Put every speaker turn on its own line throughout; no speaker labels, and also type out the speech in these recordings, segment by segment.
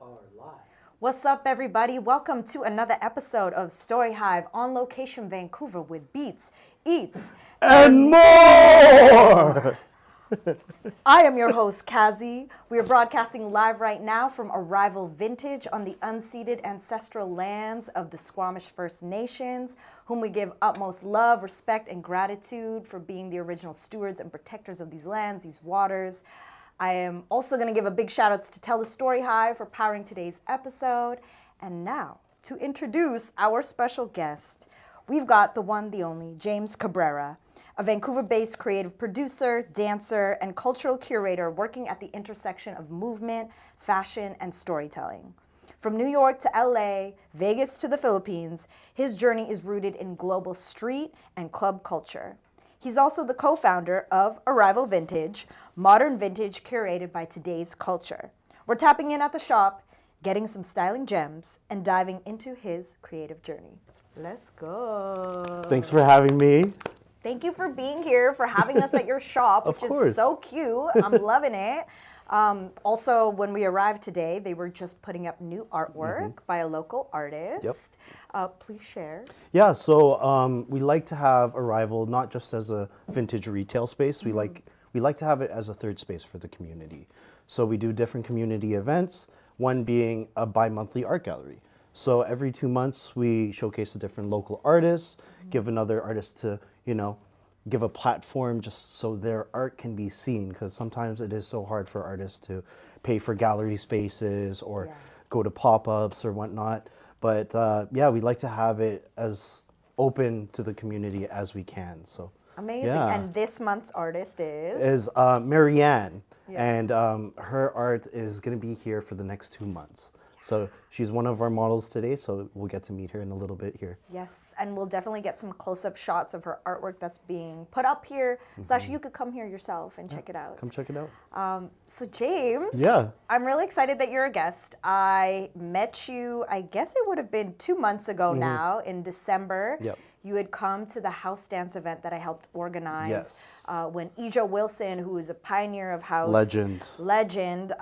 are live.
What's up, everybody? Welcome to another episode of StoryHive On Location Vancouver with Beats, Eats,
and more!
I am your host, Kazi. We are broadcasting live right now from Arrival Vintage on the unceded ancestral lands of the Squamish First Nations, whom we give utmost love, respect, and gratitude for being the original stewards and protectors of these lands, these waters. I am also going to give a big shout out to TELUS STORYHIVE for powering today's episode. And now, to introduce our special guest, we've got the one, the only, James Cabrera, a Vancouver-based creative producer, dancer, and cultural curator working at the intersection of movement, fashion, and storytelling. From New York to LA, Vegas to the Philippines, his journey is rooted in global street and club culture. He's also the co-founder of Arrival Vintage, modern vintage curated by today's culture. We're tapping in at the shop, getting some styling gems, and diving into his creative journey. Let's go.
Thanks for having me.
Thank you for being here, for having us at your shop, which is so cute. I'm loving it. Also, when we arrived today, they were just putting up new artwork by a local artist.
Yep.
Please share.
Yeah, so we like to have Arrival not just as a vintage retail space. We like to have it as a third space for the community. So we do different community events, one being a bi-monthly art gallery. So every 2 months, we showcase a different local artist, give another artist to, give a platform just so their art can be seen, because sometimes it is so hard for artists to pay for gallery spaces or go to pop-ups or whatnot. But yeah, we like to have it as open to the community as we can. So
amazing.
Yeah.
And this month's artist
is Marianne, and her art is going to be here for the next 2 months. So she's one of our models today, so we'll get to meet her in a little bit here.
Yes, and we'll definitely get some close-up shots of her artwork that's being put up here. Sash, you could come here yourself and check it out.
Come check it out.
So James,
Yeah.
I'm really excited that you're a guest. I met you, I guess it would have been 2 months ago now, in December.
Yep.
You had come to the house dance event that I helped organize.
Yes.
When Ejo Wilson, who is a pioneer of house
Legend,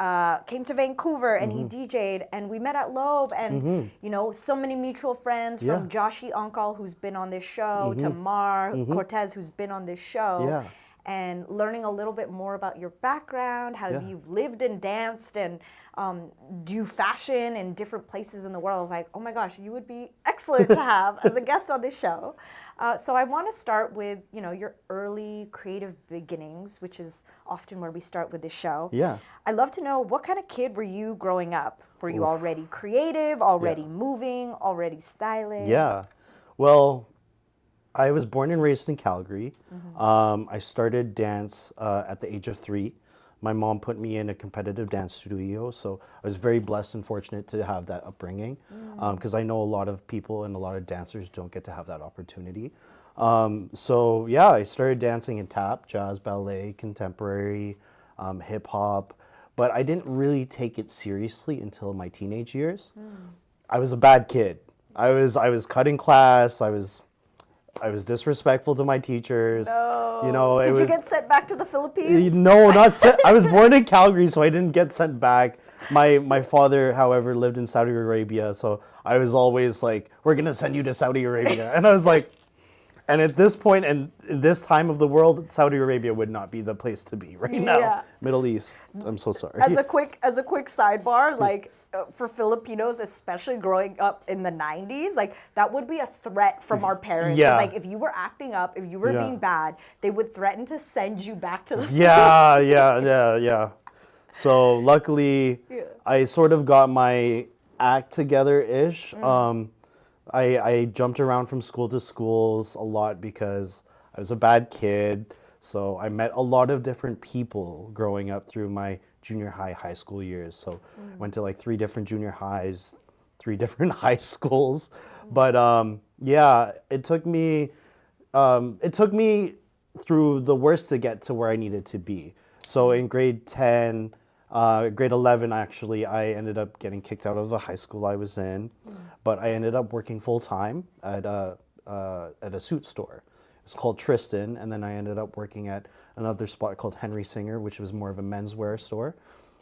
came to Vancouver and he DJ'd, and we met at Loeb, and so many mutual friends, from Joshi Uncle, who's been on this show, to Mar Cortez, who's been on this show. And learning a little bit more about your background, how you've lived and danced and do fashion in different places in the world. I was like, oh my gosh, you would be excellent to have as a guest on this show. So I want to start with, your early creative beginnings, which is often where we start with this show.
Yeah.
I'd love to know, what kind of kid were you growing up? Were you already creative, already moving, already styling?
Yeah. Well, I was born and raised in Calgary. I started dance at the age of 3. My mom put me in a competitive dance studio, so I was very blessed and fortunate to have that upbringing, because I know a lot of people and a lot of dancers don't get to have that opportunity. So yeah, I started dancing in tap, jazz, ballet, contemporary, hip hop, but I didn't really take it seriously until my teenage years. I was a bad kid. I was cutting class. I was disrespectful to my teachers.
No. Did you get sent back to the Philippines?
No, not sent. I was born in Calgary, so I didn't get sent back. My father, however, lived in Saudi Arabia, so I was always like, we're going to send you to Saudi Arabia. And I was like, and at this point and in this time of the world, Saudi Arabia would not be the place to be right now. Middle East. I'm so sorry.
As a quick sidebar, like, for Filipinos, especially growing up in the 90s, like, that would be a threat from our parents.
Yeah.
Like, if you were acting up, if you were being bad, they would threaten to send you back to the
Yeah. So luckily, I sort of got my act together-ish. I jumped around from school to schools a lot because I was a bad kid. So I met a lot of different people growing up through my junior high school years. So went to like 3 different junior highs, 3 different high schools. But yeah, it took me through the worst to get to where I needed to be. So in grade 10, grade 11, actually, I ended up getting kicked out of the high school I was in. But I ended up working full time at a suit store. It's called Tristan, and then I ended up working at another spot called Henry Singer, which was more of a menswear store.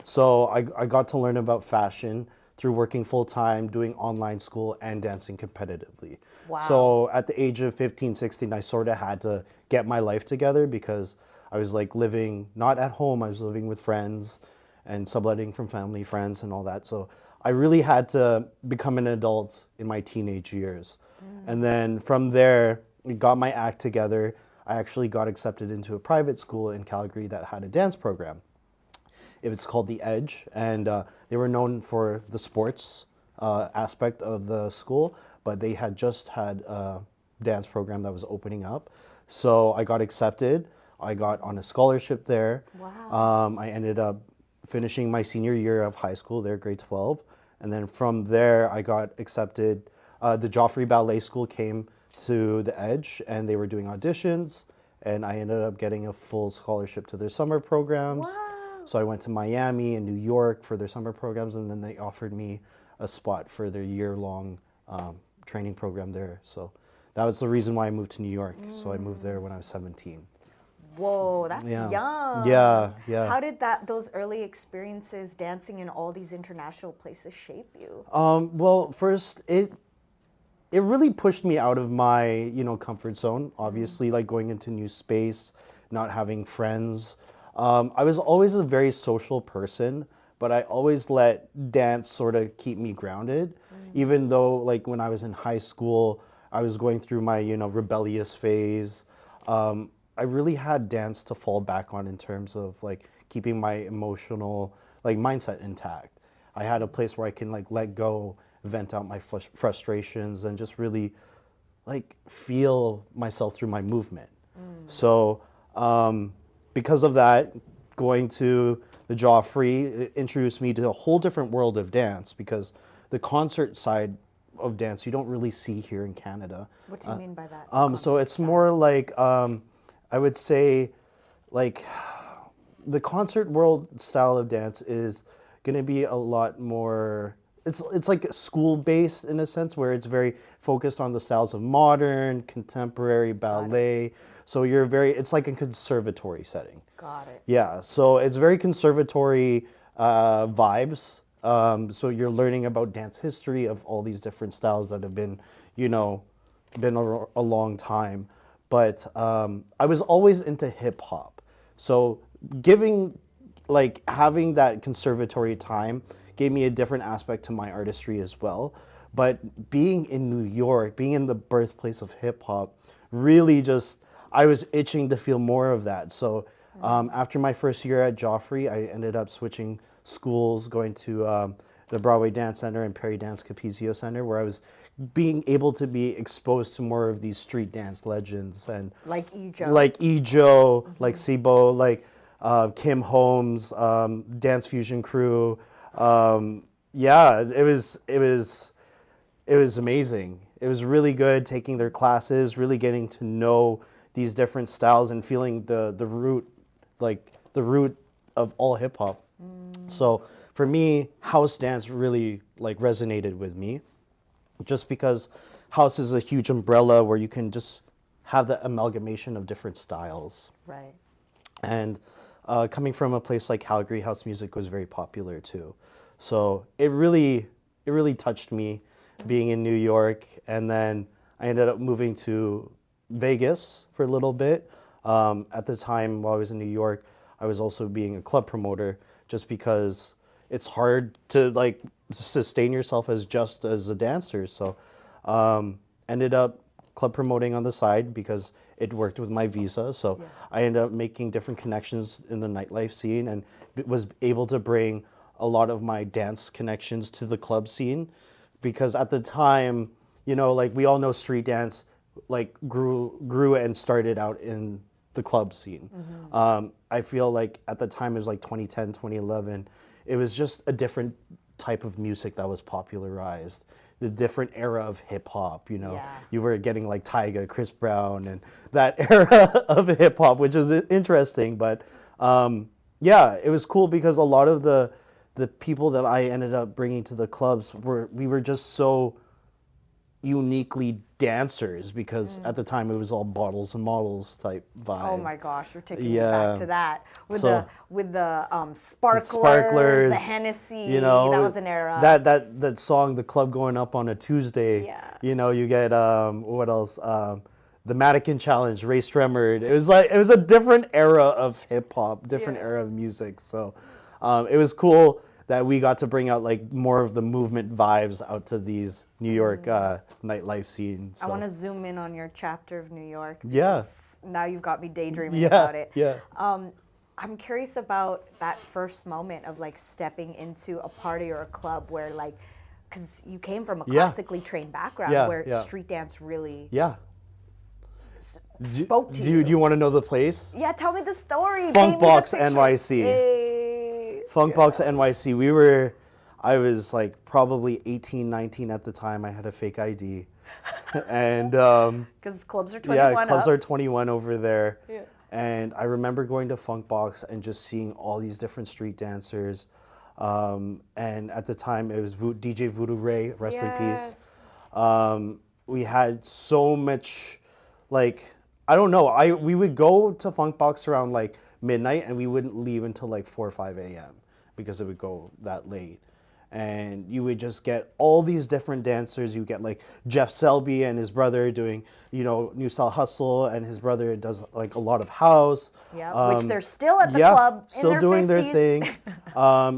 So I got to learn about fashion through working full time, doing online school, and dancing competitively.
Wow.
So at the age of 15, 16, I sort of had to get my life together because I was like living not at home, I was living with friends and subletting from family, friends, and all that. So I really had to become an adult in my teenage years. And then from there, I got my act together. I actually got accepted into a private school in Calgary that had a dance program. It was called The Edge, and they were known for the sports aspect of the school, but they had just had a dance program that was opening up. So I got accepted. I got on a scholarship there.
Wow.
I ended up finishing my senior year of high school there, grade 12. And then from there, I got accepted. The Joffrey Ballet School came to The Edge, and they were doing auditions, and I ended up getting a full scholarship to their summer programs.
Wow.
So I went to Miami and New York for their summer programs, and then they offered me a spot for their year-long training program there. So that was the reason why I moved to New York. So I moved there when I was 17.
Whoa, that's
Yeah.
young.
Yeah, yeah.
How did those early experiences dancing in all these international places shape you?
Well, first, it really pushed me out of my, comfort zone. Obviously, like going into new space, not having friends. I was always a very social person, but I always let dance sort of keep me grounded. Even though, like when I was in high school, I was going through my, rebellious phase. I really had dance to fall back on in terms of like keeping my emotional mindset intact. I had a place where I can like let go, vent out my frustrations, and just really like feel myself through my movement. So because of that, going to the Joffrey it introduced me to a whole different world of dance, because the concert side of dance you don't really see here in Canada.
What do you mean by that?
So it's more like I would say like the concert world style of dance is going to be a lot more, it's like school based in a sense, where it's very focused on the styles of modern, contemporary, ballet. So it's like a conservatory setting.
Got it.
Yeah, so it's very conservatory vibes. So you're learning about dance history of all these different styles that have been, a long time. But I was always into hip hop. So having that conservatory time gave me a different aspect to my artistry as well. But being in New York, being in the birthplace of hip hop, really I was itching to feel more of that. So after my first year at Joffrey, I ended up switching schools, going to the Broadway Dance Center and Perry Dance Capizio Center, where I was being able to be exposed to more of these street dance legends and
Like Ejo.
Like Sibo, like Kim Holmes, Dance Fusion Crew. Yeah, it was amazing. It was really good taking their classes, really getting to know these different styles and feeling the root of all hip hop. So for me, house dance really resonated with me, just because house is a huge umbrella where you can just have the amalgamation of different styles.
Right.
And coming from a place like Calgary, house music was very popular too. So it really touched me being in New York. And then I ended up moving to Vegas for a little bit. At the time while I was in New York, I was also being a club promoter, just because it's hard to sustain yourself as a dancer. So ended up club promoting on the side because it worked with my visa. So I ended up making different connections in the nightlife scene and was able to bring a lot of my dance connections to the club scene, because at the time, we all know street dance grew and started out in the club scene. I feel like at the time it was 2010, 2011, it was just a different type of music that was popularized. The different era of hip hop, you were getting Tyga, Chris Brown, and that era of hip hop, which is interesting. But it was cool because a lot of the people that I ended up bringing to the clubs we were just so uniquely dancers, because at the time it was all bottles and models type vibe.
Oh my gosh, you're taking me
Yeah.
back to that with
So-
the sparklers,
Sparklers,
the Hennessy.
you know,
that was an era.
That song, the club going up on a Tuesday.
Yeah.
You know, you get what else? The Mannequin Challenge, Ray Stremmerd. It was a different era of hip hop, different
Yeah.
era of music. So it was cool that we got to bring out like more of the movement vibes out to these New York nightlife scenes.
I
So.
want to zoom in on your chapter of New York.
Yeah.
because Now you've got me daydreaming
Yeah,
about it.
yeah.
I'm curious about that first moment of like stepping into a party or a club where like, because you came from a
Yeah.
classically trained background
Yeah,
where
yeah.
street dance really
Yeah.
spoke to
Do
you.
you want to know the place?
Yeah, tell me the story.
Funkbox
Paint me the picture.
NYC.
Hey.
Funkbox NYC. I was like probably 18, 19 at the time. I had a fake ID. And
Because clubs are 21
yeah, clubs
up.
are 21 over there.
Yeah.
And I remember going to Funkbox and just seeing all these different street dancers. And at the time, it was DJ Voodoo Ray, rest in peace.
Yes.
We had so much, like, I don't know. We would go to Funkbox around like midnight, and we wouldn't leave until like 4 or 5 a.m. because it would go that late. And you would just get all these different dancers. You get like Jeff Selby and his brother doing, you know, New Style Hustle, and his brother does like a lot of house.
Yeah, which they're still at the
Yeah,
club in
still
their
doing
50s.
their thing.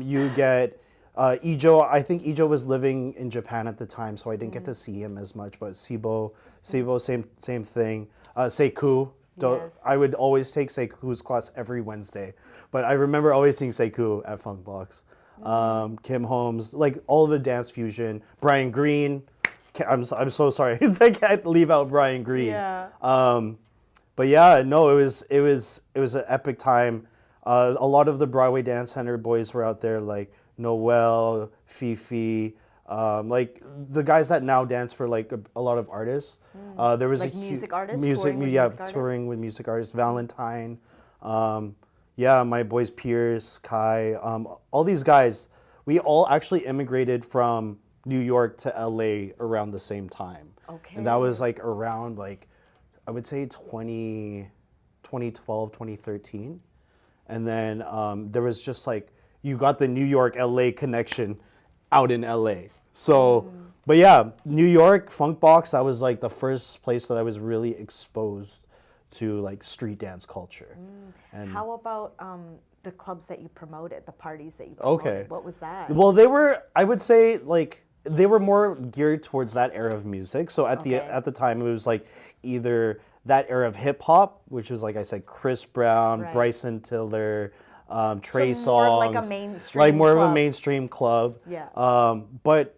You get Ijo. I think Ijo was living in Japan at the time, so I didn't get to see him as much. But Sibo, same thing. Seiku.
Yes.
I would always take Seiku's class every Wednesday, but I remember always seeing Seiku at Funkbox. Kim Holmes, like all of the dance fusion. Brian Green. I'm so sorry. I can't leave out Brian Green.
Yeah.
But yeah, no, it was an epic time. A lot of the Broadway Dance Center boys were out there, like Noel, Fifi, like the guys that now dance for like a lot of artists. There was
Like
a
music artists?
music,
Touring with
yeah,
music artists?
touring with music artists. Valentine, yeah, my boys Pierce, Kai, all these guys. We all actually immigrated from New York to LA around the same time.
Okay.
And that was like around like, I would say 2012, 2013. And then there was just like, you got the New York LA connection out in LA. So, but yeah, New York, Funkbox, that was like the first place that I was really exposed to like street dance culture. And
How about the clubs that you promoted, the parties that you promoted?
Okay.
What was that?
well, they were, I would say like, they were more geared towards that era of music. So at
Okay.
the time, it was like either that era of hip hop, which was like I said, Chris Brown,
Right.
Bryson Tiller, Trey
So more of like a
Songz,
mainstream
like more of a
club.
mainstream club.
Yeah.
But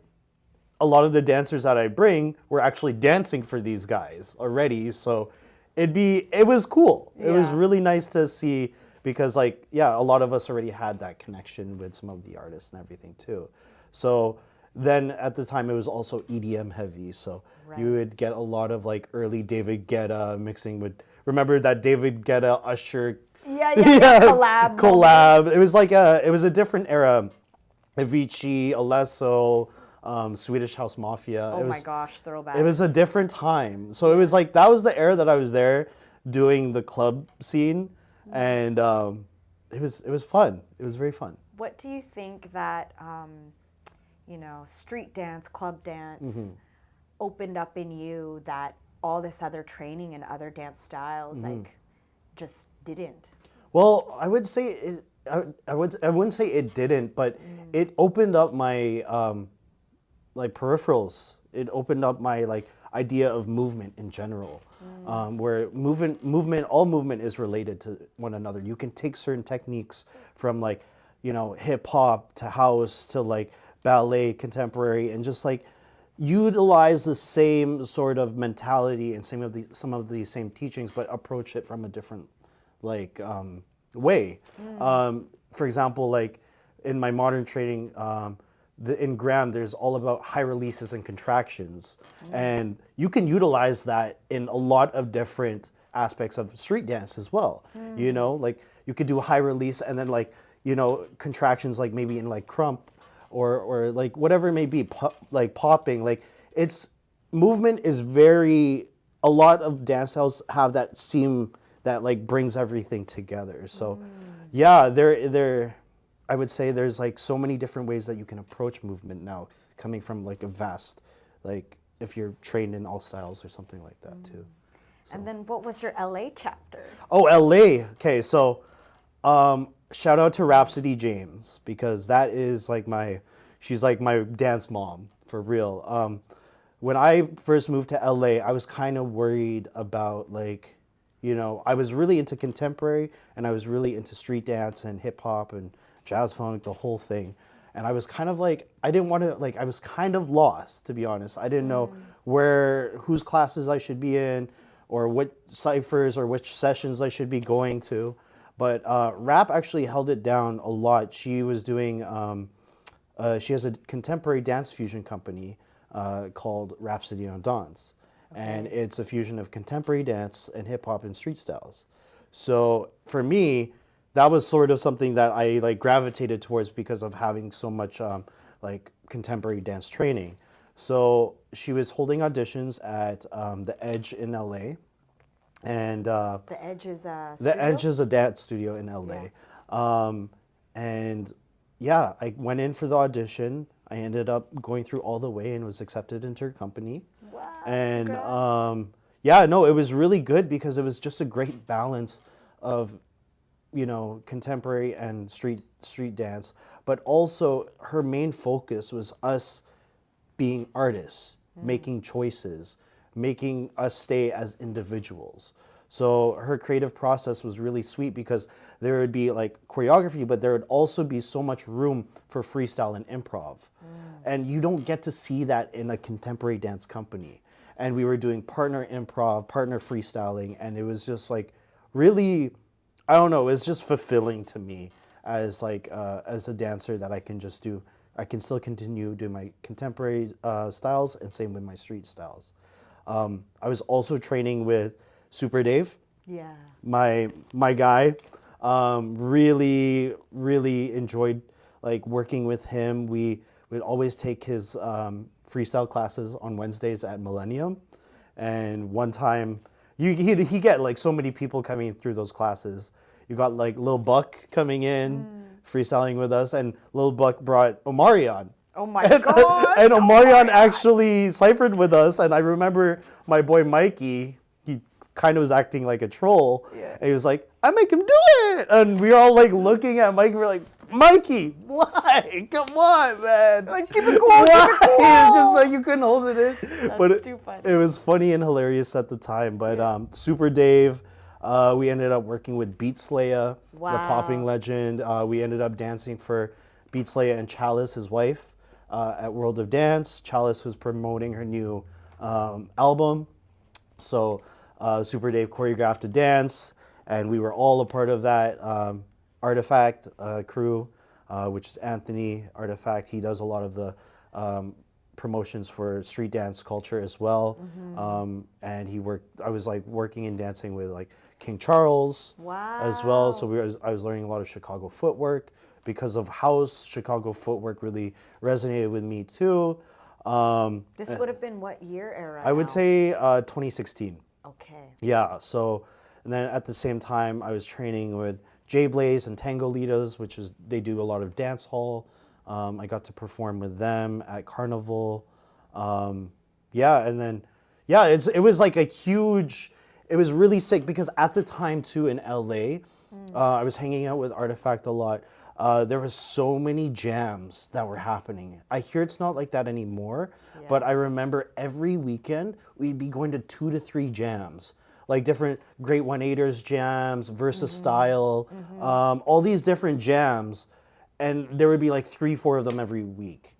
a lot of the dancers that I bring were actually dancing for these guys already. So it was cool. It was
Yeah.
really nice to see, because like, yeah, a lot of us already had that connection with some of the artists and everything too. So then at the time it was also EDM heavy. So
Right.
you would get a lot of like early David Guetta mixing with, remember that David Guetta Usher
yeah, collab.
collab. It was like it was a different era. Avicii, Alesso, Swedish House Mafia.
Oh
It
my
was-
gosh, throwback.
It was a different time. So it was like, that was the era that I was there doing the club scene. And it was fun. It was very fun.
What do you think that, street dance, club dance
Mm-hmm.
opened up in you that all this other training and other dance styles
Mm-hmm.
like just didn't?
Well, I would say I wouldn't say it didn't, but it opened up my like peripherals. It opened up my like idea of movement in general, where all movement is related to one another. You can take certain techniques from like, hip hop to house to like ballet, contemporary, and just like utilize the same sort of mentality and some of the same teachings, but approach it from a different like way. For example, like in my modern training, in Graham, there's all about high releases and contractions, and you can utilize that in a lot of different aspects of street dance as well. Like you could do a high release and then like contractions, like maybe in like crump or like whatever it may be, like popping. Like movement is very, a lot of dance styles have that seam that like brings everything together. So yeah, I would say there's like so many different ways that you can approach movement now, coming from like a vast, like if you're trained in all styles or something like that too. So.
And then what was your LA chapter?
Oh, LA. Okay, so shout out to Rhapsody James, because that is like she's like my dance mom for real. When I first moved to LA, I was kind of worried about like, you know, I was really into contemporary and I was really into street dance and hip hop and jazz funk, the whole thing. And I was kind of like, I didn't want to, like, I was kind of lost, to be honest. I didn't know whose classes I should be in or what ciphers or which sessions I should be going to. But Rap actually held it down a lot. She was doing, she has a contemporary dance fusion company called Rhapsody on Dance. Okay. And it's a fusion of contemporary dance and hip hop and street styles. So for me, that was sort of something that I like gravitated towards because of having so much like contemporary dance training. So she was holding auditions at the Edge in LA, and
The Edge is a studio?
The Edge is a dance studio in LA. Yeah. And yeah, I went in for the audition. I ended up going through all the way and was accepted into her company.
Wow.
And yeah, no, it was really good because it was just a great balance of, you know, contemporary and street dance, but also her main focus was us being artists, making choices, making us stay as individuals. So her creative process was really sweet because there would be like choreography, but there would also be so much room for freestyle and improv. And you don't get to see that in a contemporary dance company. And we were doing partner improv, partner freestyling, and it was just like really, I don't know, it's just fulfilling to me as like as a dancer that I can just do. I can still continue doing my contemporary styles and same with my street styles. I was also training with Super Dave.
Yeah.
My guy. Really enjoyed like working with him. We would always take his freestyle classes on Wednesdays at Millennium, and one time he get like so many people coming through those classes. You got like Lil Buck coming in, freestyling with us, and Lil Buck brought Omarion.
Oh my God!
And Omarion actually ciphered with us, and I remember my boy Mikey, he kind of was acting like a troll, and he was like, I make him do it! And we were all like looking at Mikey, we're like, Mikey, why? Come on, man.
Like, keep it cool, keep it cool.
It's just like you couldn't hold it in.
That's
But
too funny.
it was funny and hilarious at the time. But Super Dave, we ended up working with Beat Slayer, the popping legend. We ended up dancing for Beat Slayer and Chalice, his wife, at World of Dance. Chalice was promoting her new album. So Super Dave choreographed a dance, and we were all a part of that Artifact crew, which is Anthony Artifact. He does a lot of the promotions for street dance culture as well. And I was like working and dancing with like King Charles as well. So I was learning a lot of Chicago footwork. Because of house, Chicago footwork really resonated with me too.
This would have been what year era?
I would say 2016.
Okay.
Yeah, so, and then at the same time, I was training with J Blaze and Tango Litas, they do a lot of dance hall. I got to perform with them at Carnival. Yeah, and then, yeah, it was like a huge, it was really sick because at the time too in LA, I was hanging out with Artifact a lot. There was so many jams that were happening. I hear it's not like that anymore, but I remember every weekend we'd be going to 2 to 3 jams, like different Great 1-8ers jams, Versa Style, all these different jams, and there would be like 3-4 of them every week.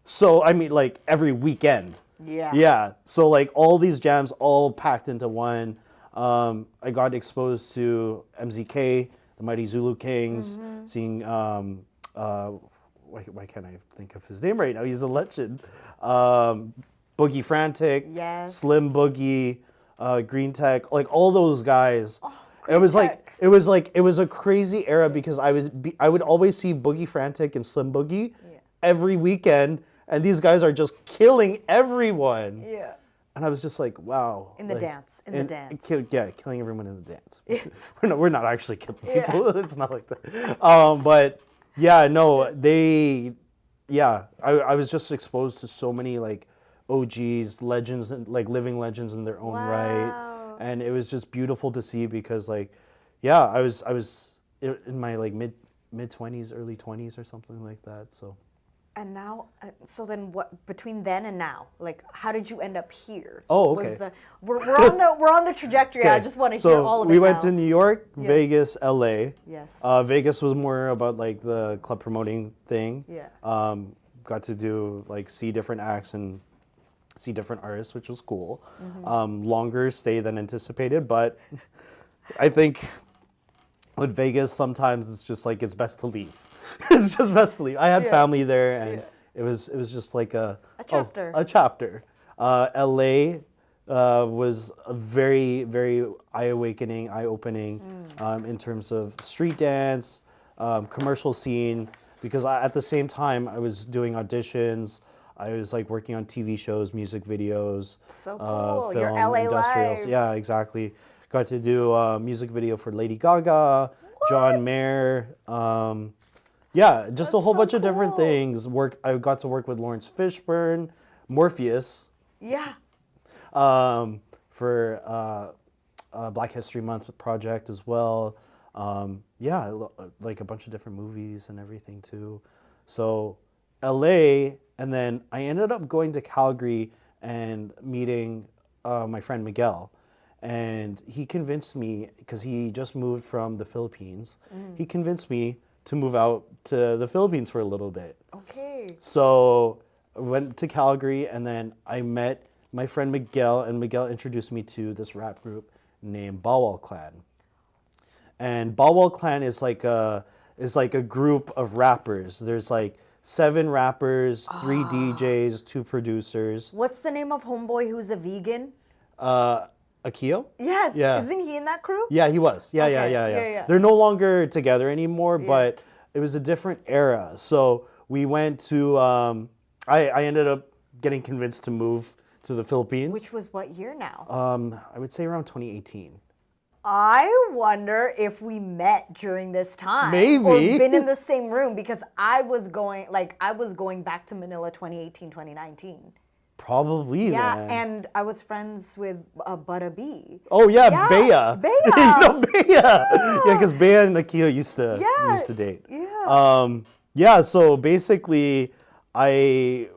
So I mean, like every weekend.
Yeah.
Yeah. So like all these jams all packed into one. I got exposed to MZK, the Mighty Zulu Kings, seeing, why can't I think of his name right now? He's a legend. Boogie Frantic, Slim Boogie, Green Tech, like all those guys. Oh, it was a crazy era because I would always see Boogie Frantic and Slim Boogie every weekend, and these guys are just killing everyone.
Yeah.
and I was just like, wow.
In the dance.
Killing everyone in the dance. We're not actually killing people. It's not like that. But yeah, no, I was just exposed to so many like OGs, legends, and like living legends in their own right, and it was just beautiful to see because like, yeah, I was in my like mid 20s, early 20s or something like that. So.
And now, so then what, between then and now, like, how did you end up here?
Oh, okay.
We're on the trajectory. I just want to hear all of it
we went
now.
to New York, Vegas, LA.
Yes.
Vegas was more about like the club promoting thing.
Yeah.
Got to do like see different acts and see different artists, which was cool. Longer stay than anticipated, but I think with Vegas, sometimes it's just like it's best to leave. It's just best to leave. I had family there, and it was just like a chapter. A chapter. LA was a very, very eye-opening in terms of street dance, commercial scene. Because at the same time, I was doing auditions. I was like working on TV shows, music videos.
So cool.
Film,
Your LA
industrials.
life.
Yeah, exactly. Got to do a music video for Lady Gaga, John Mayer. Yeah, just a whole bunch of different things. I got to work with Lawrence Fishburne, Morpheus.
Yeah.
For Black History Month project as well. Yeah, like a bunch of different movies and everything too. So LA, and then I ended up going to Calgary and meeting my friend Miguel. And he convinced me, because he just moved from the Philippines, he convinced me to move out to the Philippines for a little bit.
Okay.
So I went to Calgary, and then I met my friend Miguel, and Miguel introduced me to this rap group named Bawal Clan. And Bawal Clan is like a group of rappers. There's like 7 rappers, 3 DJs, 2 producers.
What's the name of homeboy who's a vegan?
Akio?
Yes.
Yeah.
Isn't he in that crew?
Yeah, he was. Yeah,
Okay.
yeah. They're no longer together anymore, but it was a different era. So we went to, I ended up getting convinced to move to the Philippines.
Which was what year now?
I would say around 2018.
I wonder if we met during this time.
Maybe.
Or been in the same room, because I was going back to Manila 2018, 2019.
Probably
Yeah,
then.
and I was friends with Butta B.
Oh yeah, Bea.
Bea.
You know Bea. Yeah, because Bea and Akio used to date.
Yeah.
Yeah. So basically, I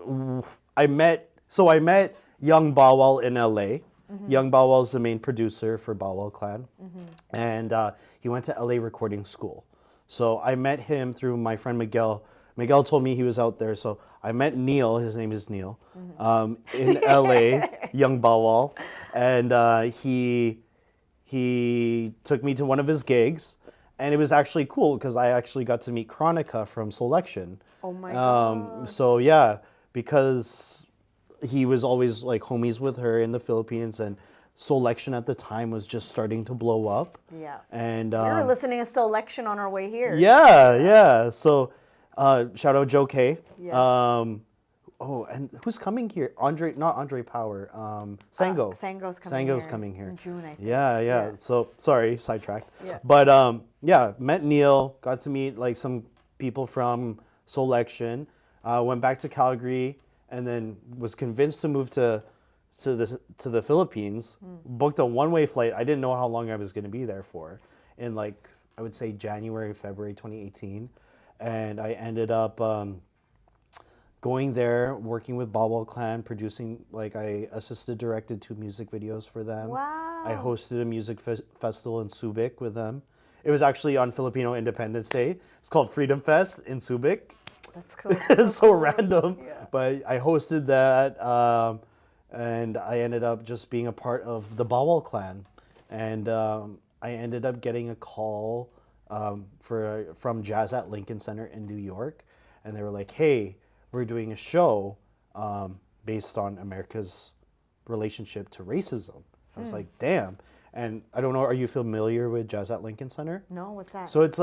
met Young Bawal in LA. Young Bawal's the main producer for Bawal Clan, and he went to LA recording school. So I met him through my friend Miguel. Miguel told me he was out there, so I met Neil. His name is Neil, in LA, Young Bawal, and he took me to one of his gigs, and it was actually cool because I actually got to meet Chronica from Soulection.
Oh my God.
So yeah, because he was always like homies with her in the Philippines, and Soulection at the time was just starting to blow up.
Yeah.
And
we were listening to Soulection on our way here.
Yeah. So shout out Joe K.
Yeah.
And who's coming here? Not Andre Power. Sango.
Sango's coming here.
In
June, I think.
Yeah. So sorry, sidetracked.
Yeah.
But met Neil. Got to meet like some people from Soulection. Went back to Calgary, and then was convinced to move to the Philippines. Booked a one-way flight. I didn't know how long I was going to be there for. In like I would say January, February 2018, and I ended up going there, working with Bawal Clan, producing, like I assisted directed 2 music videos for them.
Wow.
I hosted a music festival in Subic with them. It was actually on Filipino Independence Day. It's called Freedom Fest in Subic.
That's cool.
It's so
cool.
random.
Yeah.
But I hosted that, and I ended up just being a part of the Bawal Clan. And I ended up getting a call from Jazz at Lincoln Center in New York. And they were like, hey, we're doing a show based on America's relationship to racism. I was like, damn. And I don't know, are you familiar with Jazz at Lincoln Center?
No, what's that?
So it's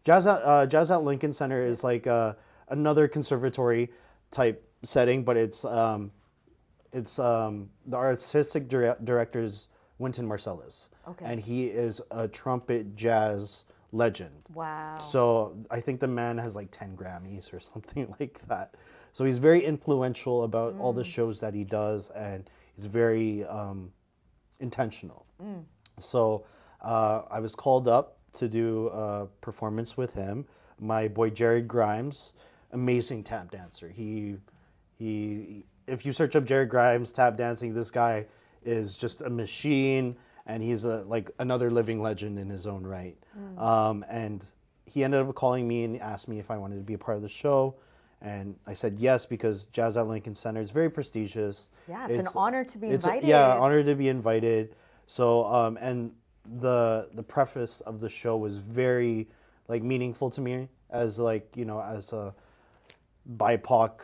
Jazz at Lincoln Center is like another conservatory type setting, but it's it's the artistic director is Wynton Marsalis,
Okay.
and he is a trumpet jazz legend.
Wow.
So I think the man has like 10 Grammys or something like that. So he's very influential about all the shows that he does, and he's very intentional. So I was called up to do a performance with him. My boy Jared Grimes, amazing tap dancer. He if you search up Jared Grimes tap dancing, this guy is just a machine, and he's like another living legend in his own right. And he ended up calling me and asked me if I wanted to be a part of the show. And I said yes, because Jazz at Lincoln Center is very prestigious.
Yeah, it's an honor to be invited.
Yeah, honor to be invited. So, and the preface of the show was very like meaningful to me as like, you know, as a BIPOC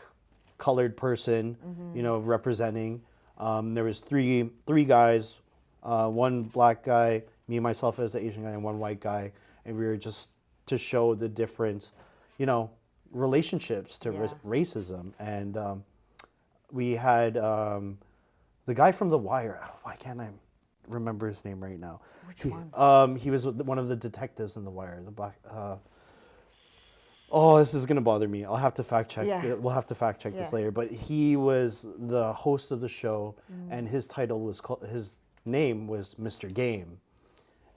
colored person, you know, representing. There was three guys, one black guy, me myself as the Asian guy, and one white guy, and we were just to show the different, you know, relationships to racism. And we had the guy from The Wire. Oh, why can't I remember his name right now?
Which one?
He was one of the detectives in The Wire. The black. Oh, this is gonna bother me. I'll have to fact check.
Yeah.
We'll have to fact check this later. But he was the host of the show, and his title was his name was Mr. Game,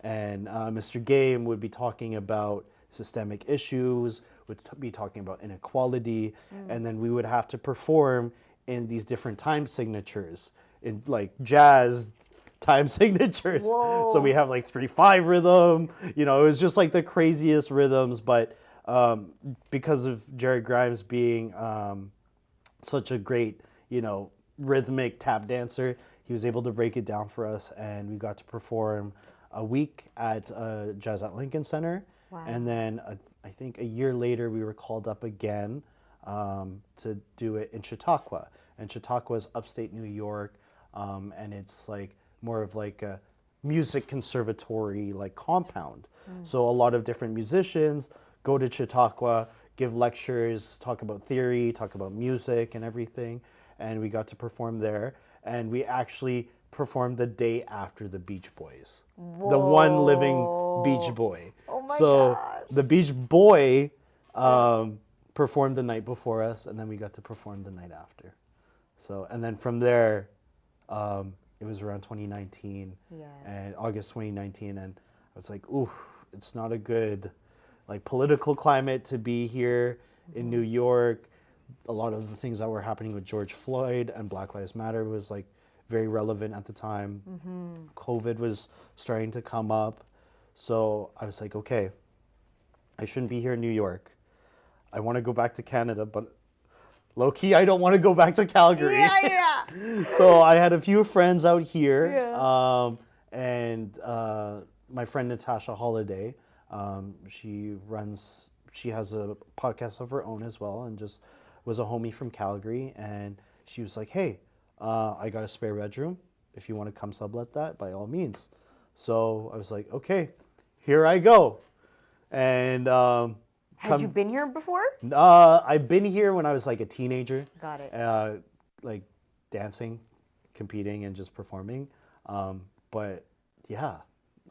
and Mr. Game would be talking about systemic issues, would be talking about inequality, and then we would have to perform in these different time signatures, in like jazz time signatures.
Whoa.
So we have like 3/5 rhythm. You know, it was just like the craziest rhythms, but because of Jared Grimes being such a great, you know, rhythmic tap dancer, he was able to break it down for us, and we got to perform a week at Jazz at Lincoln Center.
Wow.
And then I think a year later we were called up again to do it in Chautauqua. And Chautauqua is upstate New York, and it's like more of like a music conservatory like compound. So a lot of different musicians go to Chautauqua, give lectures, talk about theory, talk about music and everything. And we got to perform there. And we actually performed the day after the Beach Boys. The one living Beach Boy.
Oh my
so
gosh.
the Beach Boy performed the night before us, and then we got to perform the night after. So, and then from there, it was around 2019, and August 2019, and I was like, ooh, it's not a good like political climate to be here in New York. A lot of the things that were happening with George Floyd and Black Lives Matter was like very relevant at the time. COVID was starting to come up. So I was like, okay, I shouldn't be here in New York. I want to go back to Canada, but low key, I don't want to go back to Calgary.
Yeah.
So I had a few friends out here,
Yeah.
my friend Natasha Holiday, she has a podcast of her own as well, and just was a homie from Calgary, and she was like, hey, I got a spare bedroom. If you want to come sublet that, by all means. So I was like, okay, here I go. And
Had you been here before?
I've been here when I was like a teenager.
Got it.
Like dancing, competing, and just performing. But yeah,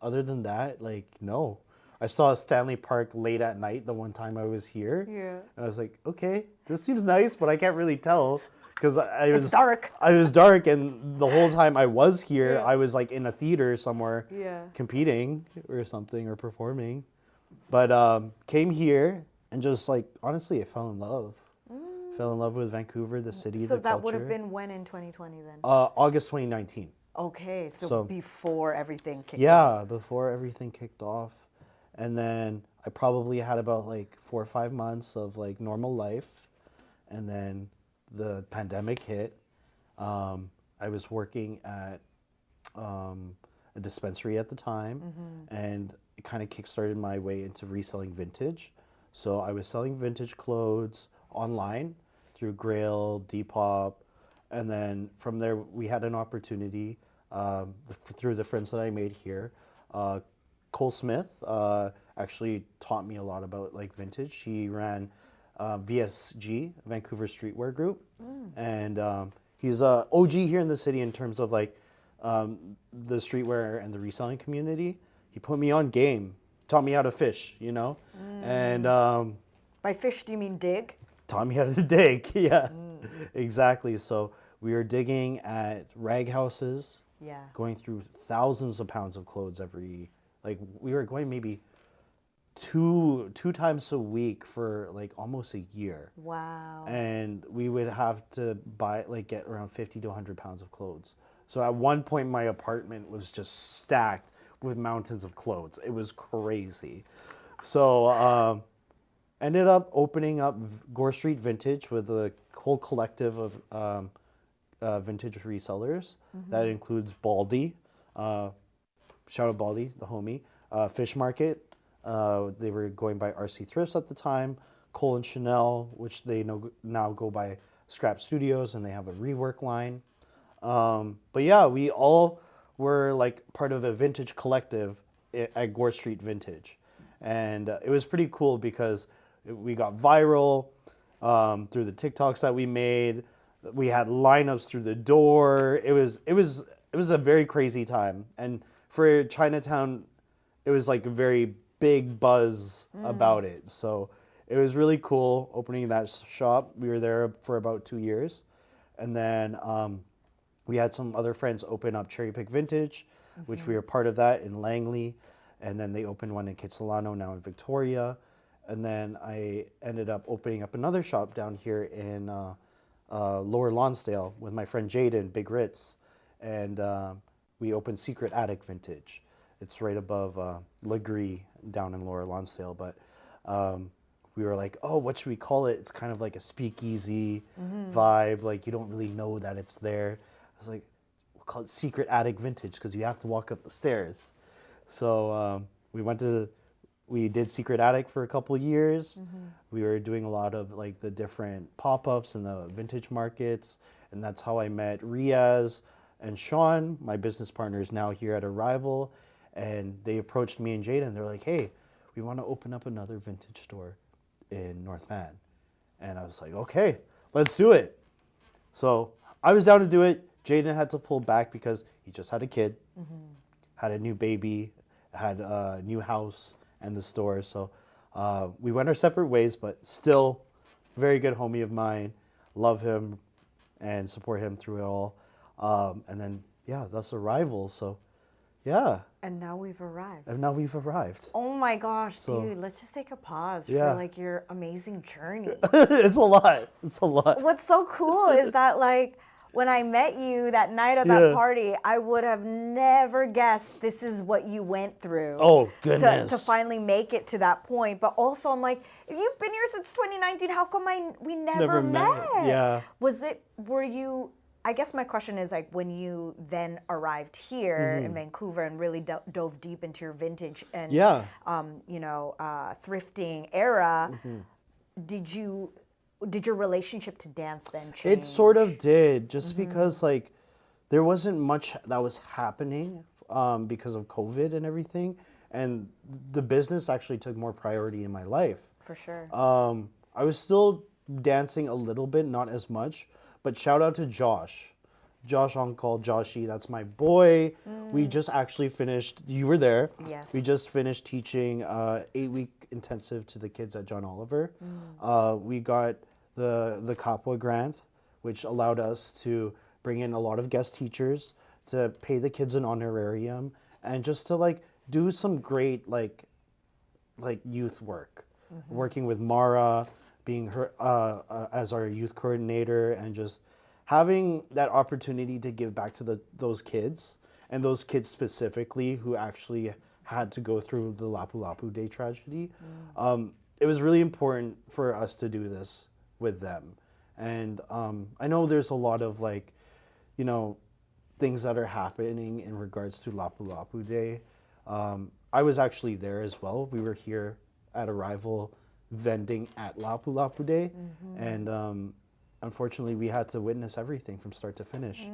other than that, like, no. I saw Stanley Park late at night the one time I was here.
Yeah.
And I was like, okay, this seems nice, but I can't really tell because
It's dark.
I was dark, and the whole time I was here, I was like in a theater somewhere, competing or something or performing. But came here and just like honestly, I fell in love. Fell in love with Vancouver, the city,
So
the culture.
that would have been when in 2020 then?
August 2019.
Okay, so before everything kicked off.
Yeah, before everything kicked off. And then I probably had about like 4 or 5 months of like normal life. And then the pandemic hit. I was working at a dispensary at the time, and it kind of kickstarted my way into reselling vintage. So I was selling vintage clothes online through Grail, Depop, and then from there we had an opportunity through the friends that I made here. Cole Smith actually taught me a lot about like vintage. He ran VSG, Vancouver Streetwear Group, and He's a OG here in the city in terms of like the streetwear and the reselling community. He put me on game, taught me how to fish, you know, and
By fish, do you mean dig?
taught me how to dig. Yeah, exactly. So we were digging at rag houses,
Yeah.
going through thousands of pounds of clothes like we were going maybe two times a week for like almost a year.
Wow.
And we would have to get around 50 to 100 pounds of clothes. So at one point my apartment was just stacked with mountains of clothes. It was crazy. So ended up opening up Gore Street Vintage with a whole collective of vintage resellers. That includes Baldy, shout out Baldy, the homie, Fish Market. They were going by RC Thrifts at the time, Cole and Chanel, which they now go by Scrap Studios, and they have a rework line. But yeah, we all were like part of a vintage collective at Gore Street Vintage. And it was pretty cool because we got viral through the TikToks that we made. We had lineups through the door. It was a very crazy time. And for Chinatown, it was like a very big buzz about it. So it was really cool opening that shop. We were there for about 2 years. And then we had some other friends open up Cherry Pick Vintage, which we were part of that in Langley. And then they opened one in Kitsilano, now in Victoria. And then I ended up opening up another shop down here in Lower Lonsdale with my friend Jaden, Big Ritz. And we opened Secret Attic Vintage. It's right above Legree down in Lower Lonsdale. But we were like, oh, what should we call it? It's kind of like a speakeasy vibe. Like, you don't really know that it's there. I was like, we'll call it Secret Attic Vintage because you have to walk up the stairs. So we did Secret Attic for a couple of years. We were doing a lot of like the different pop-ups and the vintage markets. And that's how I met Riaz and Sean, my business partners now here at Arrival. And they approached me and Jaden. They're like, hey, we want to open up another vintage store in North Van. And I was like, okay, let's do it. So I was down to do it. Jaden had to pull back because he just had a kid, had a new baby, had a new house and the store. So we went our separate ways, but still very good homie of mine. Love him and support him through it all. And then, yeah, that's Arrival. So, yeah.
And now we've arrived. Oh my gosh,
So-
dude, let's just take a pause
Yeah.
for like your amazing journey.
It's a lot.
What's so cool is that like when I met you that night at
Yeah.
that party, I would have never guessed this is what you went through.
Oh, goodness.
To finally make it to that point. But also I'm like, if you've been here since 2019, how come we never met?
Yeah.
Were you, I guess my question is like when you then arrived here in Vancouver and really dove deep into your vintage and
Yeah.
thrifting era, did your relationship to dance then change?
It sort of did, just because like there wasn't much that was happening because of COVID and everything, and the business actually took more priority in my life.
For sure.
I was still dancing a little bit, not as much, but shout out to Josh on call, Joshy, that's my boy. We just actually finished, you were there.
Yes.
We just finished teaching 8-week intensive to the kids at John Oliver. We got the Capwa grant, which allowed us to bring in a lot of guest teachers to pay the kids an honorarium and just to like do some great like youth work. Working with Mara, being her as our youth coordinator, and just having that opportunity to give back to those kids, and those kids specifically who actually had to go through the Lapu Lapu Day tragedy. It was really important for us to do this with them. And I know there's a lot of like, things that are happening in regards to Lapu Lapu Day. I was actually there as well. We were here at Arrival vending at Lapu Lapu Day. And unfortunately, we had to witness everything from start to finish.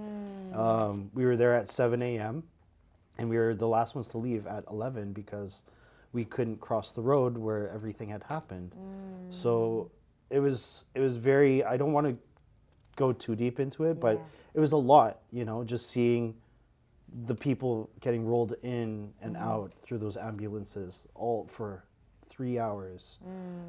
We were there at 7 a.m. and we were the last ones to leave at 11 because we couldn't cross the road where everything had happened. So it was very, I don't want to go too deep into it, but
Yeah.
it was a lot, you know, just seeing the people getting rolled in and out through those ambulances all for 3 hours.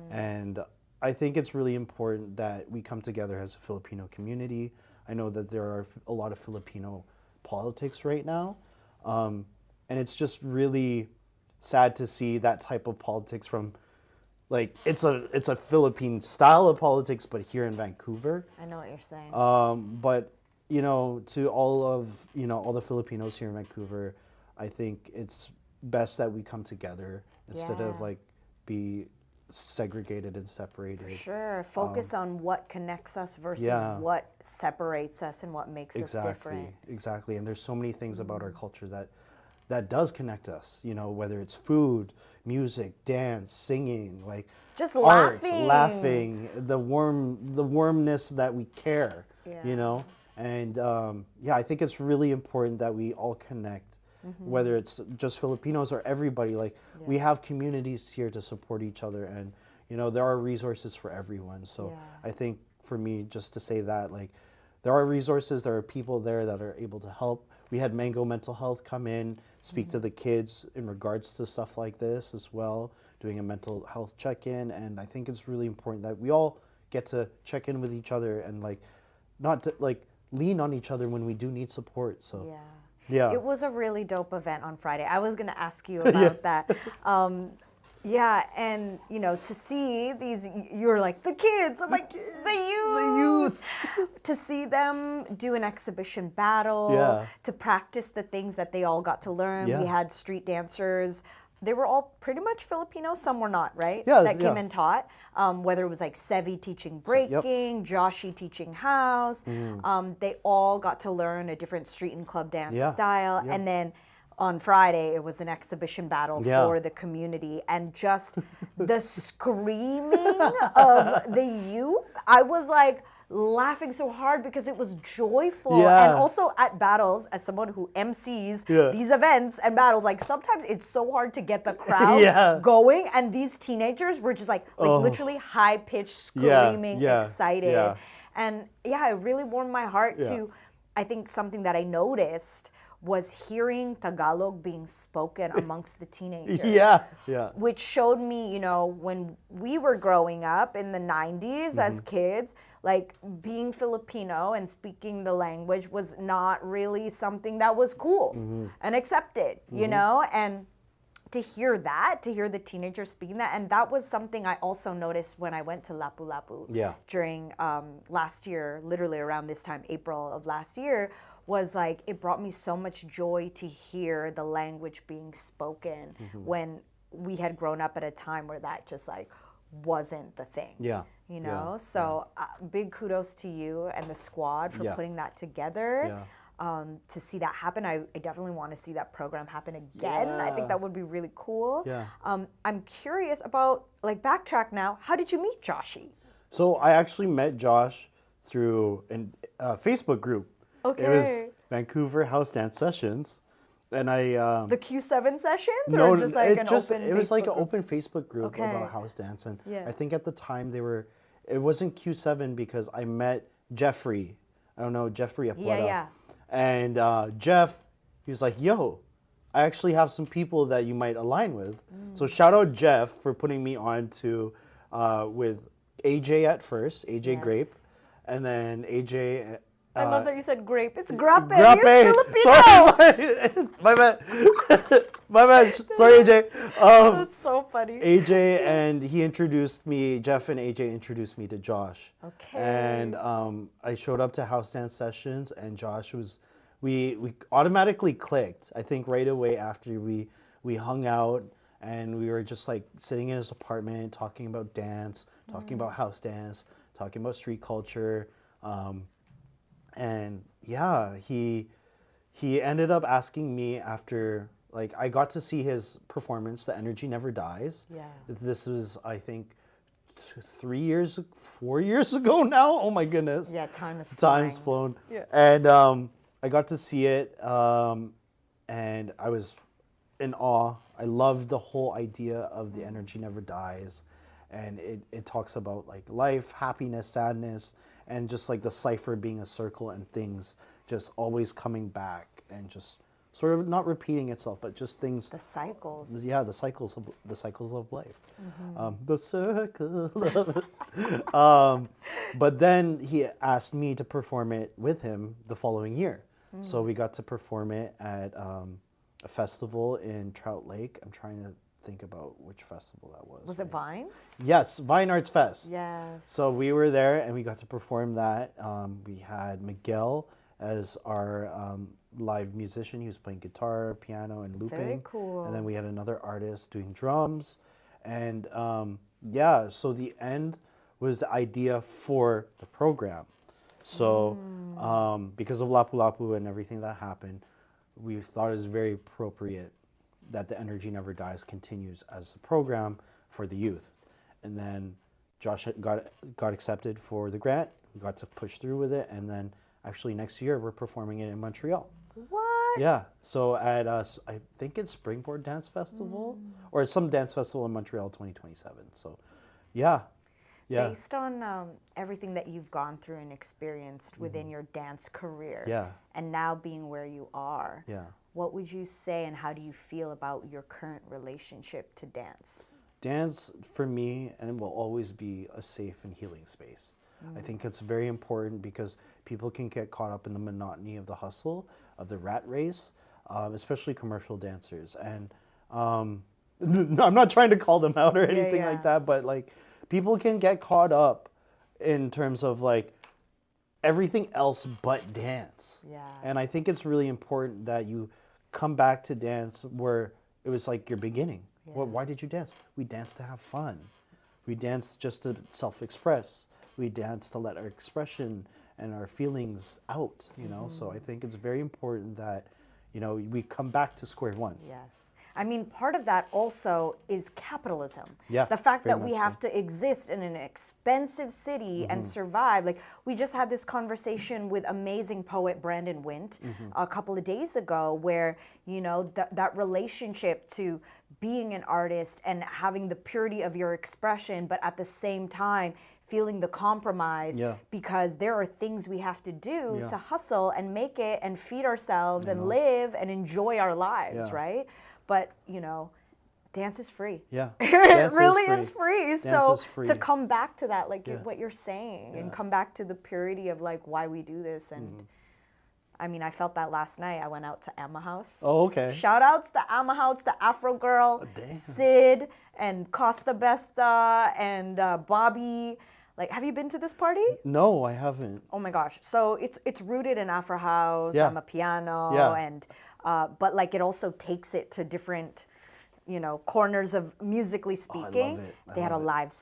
And I think it's really important that we come together as a Filipino community. I know that there are a lot of Filipino politics right now. And it's just really sad to see that type of politics from, like, it's a Philippine style of politics, but here in Vancouver.
I know what you're saying.
But you know, to all the Filipinos here in Vancouver, I think it's best that we come together instead of
Yeah.
like be segregated and separated.
Sure. Focus on what connects us versus
Yeah.
what separates us and what makes us
Exactly,
different.
exactly. And there's so many things about our culture that does connect us. You know, whether it's food, music, dance, singing, like
Just
art,
laughing.
laughing, the warmness that we care.
Yeah.
You know, and yeah, I think it's really important that we all connect, whether it's just Filipinos or everybody. Like we have communities here to support each other, and you know there are resources for everyone. So
Yeah.
I think for me, just to say that, like, there are resources, there are people there that are able to help. We had Mango Mental Health come in, speak to the kids in regards to stuff like this as well, doing a mental health check-in, and I think it's really important that we all get to check in with each other and like not to, like lean on each other when we do need support. So
Yeah.
yeah.
It was a really dope event on Friday. I was going to ask you about that. Yeah, and you know, to see these, you're like, the kids, I'm like, the youth. To see them do an exhibition battle,
Yeah.
to practice the things that they all got to learn.
Yeah.
We had street dancers. They were all pretty much Filipino, some were not, right?
Yeah,
That came
yeah.
and taught. Whether it was like Sevi teaching breaking, Joshi teaching house. They all got to learn a different street and club dance
Yeah,
style.
yeah.
And then on Friday, it was an exhibition battle
Yeah.
for the community. And just the screaming of the youth, I was like laughing so hard because it was joyful.
Yeah.
And also at battles, as someone who MCs
Yeah.
these events and battles, like sometimes it's so hard to get the crowd
Yeah.
going. And these teenagers were just like literally high pitched,
Yeah,
screaming,
yeah,
excited.
yeah.
And yeah, it really warmed my heart
Yeah.
to, I think something that I noticed was hearing Tagalog being spoken amongst the teenagers.
Yeah, yeah.
Which showed me, you know, when we were growing up in the 90s as kids, like being Filipino and speaking the language was not really something that was cool and accepted, you know? And to hear that, to hear the teenagers speaking that, and that was something I also noticed when I went to Lapu-Lapu
Yeah.
during last year, literally around this time, April of last year, was like, it brought me so much joy to hear the language being spoken when we had grown up at a time where that just like wasn't the thing.
Yeah.
You know,
Yeah.
so big kudos to you and the squad for
Yeah.
putting that together.
Yeah.
To see that happen, I definitely want to see that program happen again. I think
Yeah.
that would be really cool.
Yeah.
I'm curious about, like, backtrack now. How did you meet Joshi?
So I actually met Josh through a Facebook group. It was
Okay.
Vancouver House Dance Sessions, and I
The Q7 sessions,
no,
or just like
it
an
just
open?
it was like
Facebook
an
group?
open Facebook group
Okay.
about house dance, and
Yeah.
I think at the time it wasn't Q7 because I met Jeffrey. I don't know, Jeffrey Apuera.
Yeah.
And Jeff, he was like, "Yo, I actually have some people that you might align with." So shout out Jeff for putting me on to with AJ at first, AJ Grape,
Yes.
and then AJ.
I love that you said grape. It's grape.
Grape.
You're Filipino.
Sorry. My bad. My bad. Sorry, AJ.
That's so funny.
AJ and he introduced me. Jeff and AJ introduced me to Josh.
Okay.
And I showed up to house dance sessions, and Josh was. We automatically clicked. I think right away after we hung out, and we were just like sitting in his apartment talking about dance, talking about house dance, talking about street culture. And yeah, he ended up asking me after, like, I got to see his performance, The Energy Never Dies.
Yeah.
This was, I think, 4 years ago now. Oh my goodness.
Yeah, time is
Time's
flying.
flown.
Yeah.
And I got to see it, and I was in awe. I loved the whole idea of The Energy Never Dies. And it talks about like life, happiness, sadness, and just like the cipher being a circle and things just always coming back and just sort of not repeating itself, but just things.
The cycles.
Yeah, the cycles of life. The circle of but then he asked me to perform it with him the following year. So we got to perform it at a festival in Trout Lake. I'm trying to think about which festival that was.
Was it Vines?
Yes, Vine Arts Fest.
Yes.
So we were there and we got to perform that. We had Miguel as our live musician. He was playing guitar, piano, and looping.
Very cool.
And then we had another artist doing drums. And yeah, so the end was the idea for the program. So because of Lapu Lapu and everything that happened, we thought it was very appropriate that the Energy Never Dies continues as a program for the youth. And then Josh got accepted for the grant. We got to push through with it. And then actually next year, we're performing it in Montreal.
What?
Yeah. So at, I think it's Springboard Dance Festival or some dance festival in Montreal 2027. So yeah. Yeah.
Based on everything that you've gone through and experienced within your dance career,
Yeah.
and now being where you are,
Yeah.
what would you say and how do you feel about your current relationship to dance?
Dance for me and will always be a safe and healing space. I think it's very important because people can get caught up in the monotony of the hustle, of the rat race, especially commercial dancers. And I'm not trying to call them out or anything like that, but like people can get caught up in terms of like everything else but dance.
Yeah.
And I think it's really important that you come back to dance where it was like your beginning. Well, why did you dance? We danced to have fun. We danced just to self-express. We danced to let our expression and our feelings out, you know? So I think it's very important that, you know, we come back to square one.
Yes. I mean, part of that also is capitalism.
Yeah,
the fact
very
that we
much
have
so.
to exist in an expensive city and survive. Like, we just had this conversation with amazing poet Brandon Wint a couple of days ago where, you know, that relationship to being an artist and having the purity of your expression, but at the same time, feeling the compromise because there are things we have to do to hustle and make it and feed ourselves and live and enjoy our lives, right? But, you know, dance is free.
Yeah.
It really is free.
Dance
So
is free.
to come back to that, like what you're saying, and come back to the purity of like why we do this. And I mean, I felt that last night. I went out to Amma House.
Oh, okay.
Shout outs to Amma House, to Afro Girl, Sid, and Costa Besta, and Bobby. Like, have you been to this party?
No, I haven't.
Oh my gosh! So it's rooted in Afro House.
Yeah.
I'm a piano,
Yeah.
and but like it also takes it to different, you know, corners of musically speaking.
it. I
They had a
love it.
live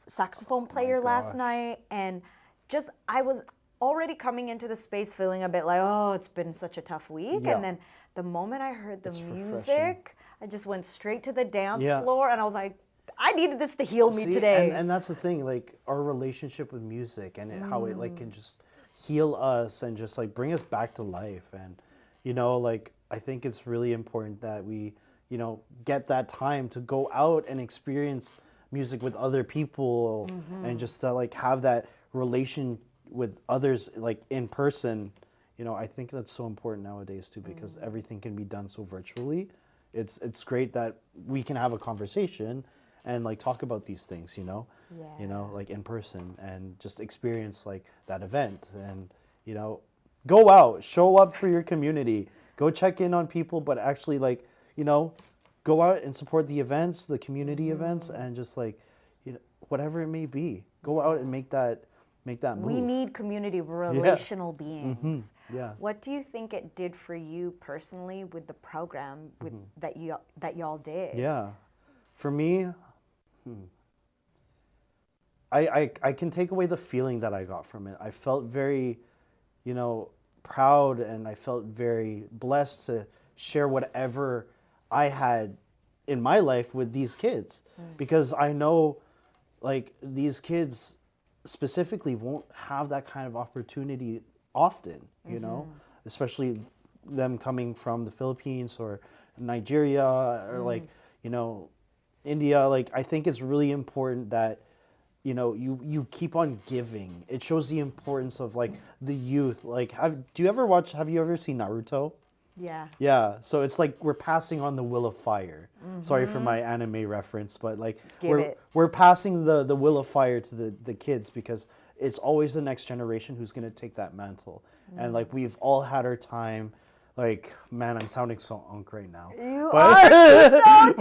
saxophone player last night, and just I was already coming into the space feeling a bit like, oh, it's been such a tough week,
Yeah.
and then the moment I heard the
It's
music,
refreshing.
I just went straight to the dance
Yeah.
floor, and I was like, I needed this to heal me
See,
today.
and that's the thing, like our relationship with music and how it like can just heal us and just like bring us back to life. And you know, like I think it's really important that we, you know, get that time to go out and experience music with other people and just to like have that relation with others like in person. You know, I think that's so important nowadays too because everything can be done so virtually. It's great that we can have a conversation and like talk about these things, you know, like in person and just experience like that event and, you know, go out, show up for your community, go check in on people, but actually like, you know, go out and support the events, the community events, and just like, you know, whatever it may be, go out and make that move.
We need community, relational beings.
Yeah.
What do you think it did for you personally with the program with that y'all did?
Yeah. For me, I can take away the feeling that I got from it. I felt very, you know, proud and I felt very blessed to share whatever I had in my life with these kids because I know like these kids specifically won't have that kind of opportunity often, you know, especially them coming from the Philippines or Nigeria or like, you know, India. Like I think it's really important that, you know, you keep on giving. It shows the importance of like the youth. Like, have you ever seen Naruto?
Yeah.
Yeah, so it's like we're passing on the will of fire. Sorry for my anime reference, but like we're passing the will of fire to the kids, because it's always the next generation who's gonna take that mantle. And like we've all had our time. Like, man, I'm sounding so unk right now.
You are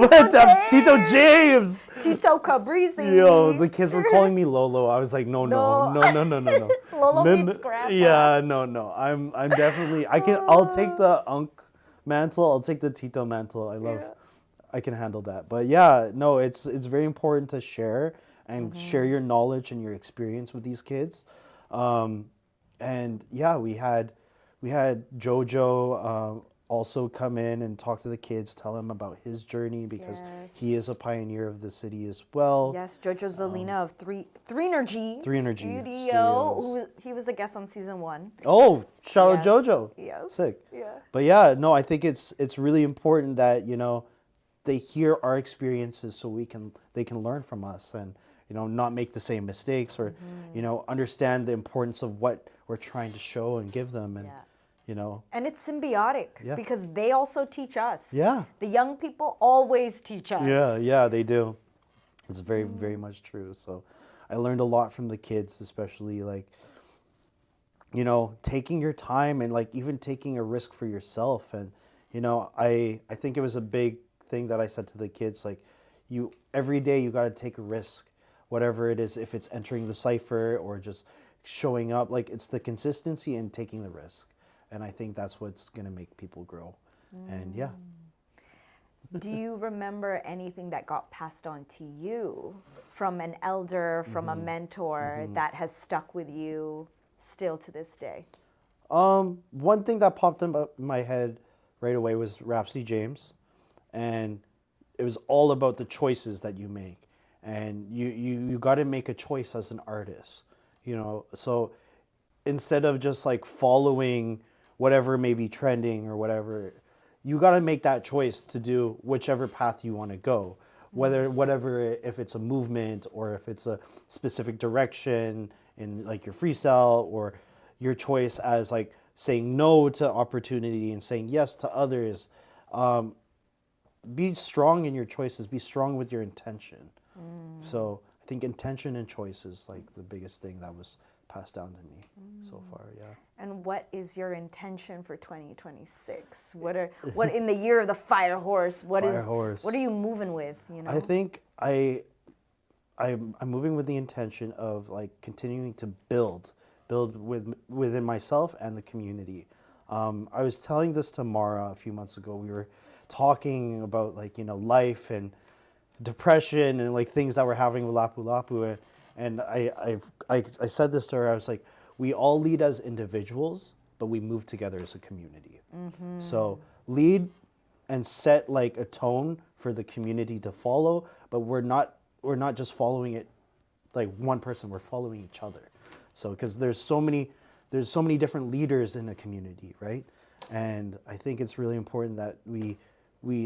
Tito James.
Tito Cabrera.
Yo, the kids were calling me Lolo. I was like, no.
Lolo means grandpa.
Yeah, no. I'm definitely. I'll take the unk mantle. I'll take the Tito mantle. I can handle that. But yeah, no, it's very important to share and share your knowledge and your experience with these kids. And yeah, we had Jojo also come in and talk to the kids, tell him about his journey, because he is a pioneer of the city as well.
Yes, Jojo Zolina of Three Energy
Studios.
He was a guest on season 1.
Oh, shout out Jojo.
Yes.
Sick.
Yeah.
But yeah, no, I think it's really important that, you know, they hear our experiences so they can learn from us, and, you know, not make the same mistakes, or, you know, understand the importance of what we're trying to show and give them. And you know, and
it's symbiotic, because they also teach us.
Yeah,
the young people always teach us.
Yeah, they do. It's very, very much true. So I learned a lot from the kids, especially like, you know, taking your time and like even taking a risk for yourself. And, you know, I think it was a big thing that I said to the kids, like, every day you got to take a risk, whatever it is, if it's entering the cipher or just showing up. Like, it's the consistency and taking the risk. And I think that's what's going to make people grow. And yeah.
Do you remember anything that got passed on to you from an elder, from a mentor, that has stuck with you still to this day?
One thing that popped in my head right away was Rhapsody James. And it was all about the choices that you make. And you got to make a choice as an artist, you know. So instead of just like following whatever may be trending or whatever, you got to make that choice to do whichever path you want to go, if it's a movement or if it's a specific direction in like your freestyle, or your choice as like saying no to opportunity and saying yes to others. Be strong in your choices, be strong with your intention. So I think intention and choice is like the biggest thing that was passed down to me so far. Yeah.
And what is your intention for 2026? What in the year of the fire horse? What are you moving with? You know.
I think I'm moving with the intention of like continuing to build within myself and the community. I was telling this to Mara a few months ago. We were talking about like, you know, life and depression and like things that we're having with Lapu Lapu, and I said this to her. I was like, we all lead as individuals, but we move together as a community. So lead and set like a tone for the community to follow, but we're not just following it like one person, we're following each other. So because there's so many different leaders in a community, right? And I think it's really important that we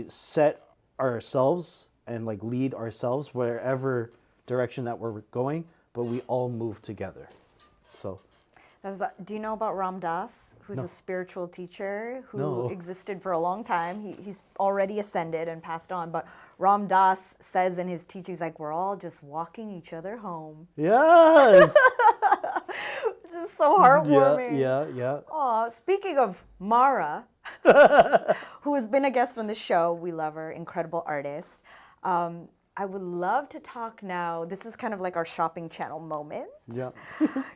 set ourselves and like lead ourselves wherever direction that we're going, but we all move together. So
do you know about Ram Dass, who's a spiritual teacher who existed for a long time? He's already ascended and passed on, but Ram Dass says in his teachings, like, we're all just walking each other home.
Yes.
Just so heartwarming.
Yeah.
Aw, speaking of Mara, who has been a guest on the show, we love her, incredible artist. I would love to talk now. This is kind of like our shopping channel moment.
Yeah.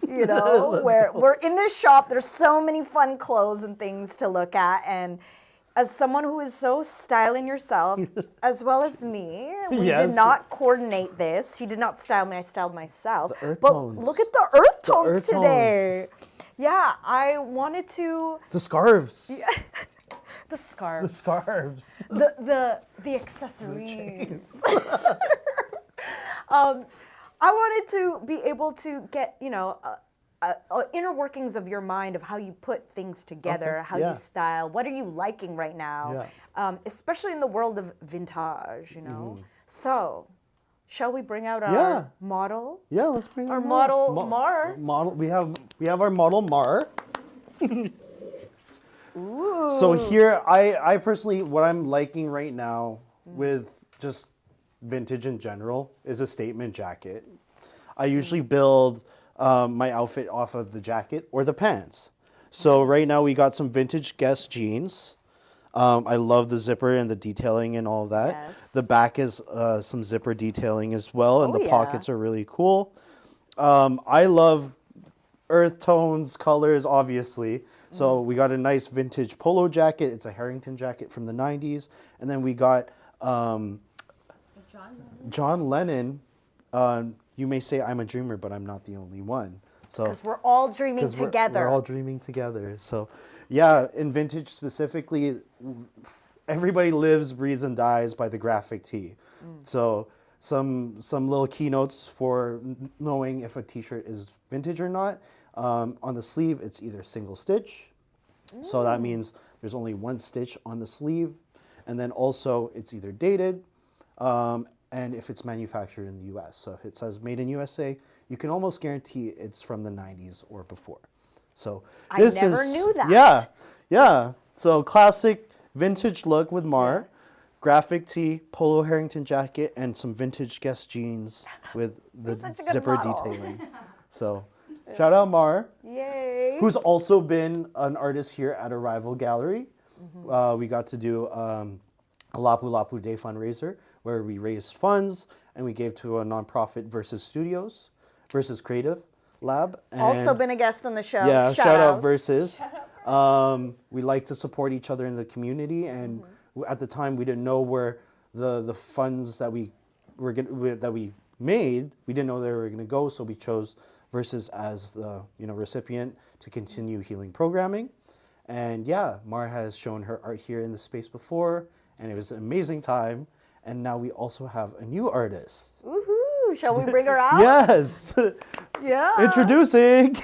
You know, where we're in this shop. There's so many fun clothes and things to look at. And as someone who is so styling yourself, as well as me, we did not coordinate this. He did not style me. I styled myself.
The earth
but
tones.
Look at the earth tones today. Yeah, I wanted to.
The scarves.
Yeah. The scarves.
The scarves.
The accessories. I wanted to be able to get, you know, inner workings of your mind of how you put things together, how you style. What are you liking right now? Especially in the world of vintage, you know. So, Shall we bring out our
Yeah.
model?
Yeah, let's bring
Our
our
model MOARRR.
Model. We have our model MOARRR.
Ooh.
So here, I personally, what I'm liking right now with just vintage in general is a statement jacket. I usually build my outfit off of the jacket or the pants. So right now we got some vintage Guess jeans. I love the zipper and the detailing and all of that.
Yes.
The back is some zipper detailing as well, and
Oh,
the
yeah.
pockets are really cool. I love earth tones, colors, obviously. So we got a nice vintage polo jacket. It's a Harrington jacket from the 90s. And then we got John Lennon. You may say I'm a dreamer, but I'm not the only one. So
Because we're all dreaming
'cause
together.
We're all dreaming together. So, yeah, in vintage specifically, everybody lives, breathes, and dies by the graphic tee. So, some little keynotes for knowing if a T-shirt is vintage or not. On the sleeve, it's either single stitch, so that means there's only one stitch on the sleeve, and then also it's either dated. And if it's manufactured in the U.S. So if it says made in USA, you can almost guarantee it's from the 90s or before. So
I
this
never
is,
knew that.
Yeah, yeah. So classic vintage look with MOARRR, graphic tee, polo Harrington jacket, and some vintage Guess jeans with the
such a good
zipper
model.
detailing. So shout out MOARRR,
Yay.
who's also been an artist here at Arrival Gallery. We got to do a Lapu Lapu Day fundraiser where we raised funds and we gave to a nonprofit versus Creative Lab. And
Also been a guest on the show.
yeah, shout out
outs.
Versus. We like to support each other in the community, and at the time we didn't know where the funds that we made, we didn't know they were going to go, so we chose Versus as the recipient to continue healing programming. And yeah, MOARRR has shown her art here in the space before, and it was an amazing time. And now we also have a new artist.
Woohoo! Shall we bring her out?
Yes.
Yeah.
Introducing.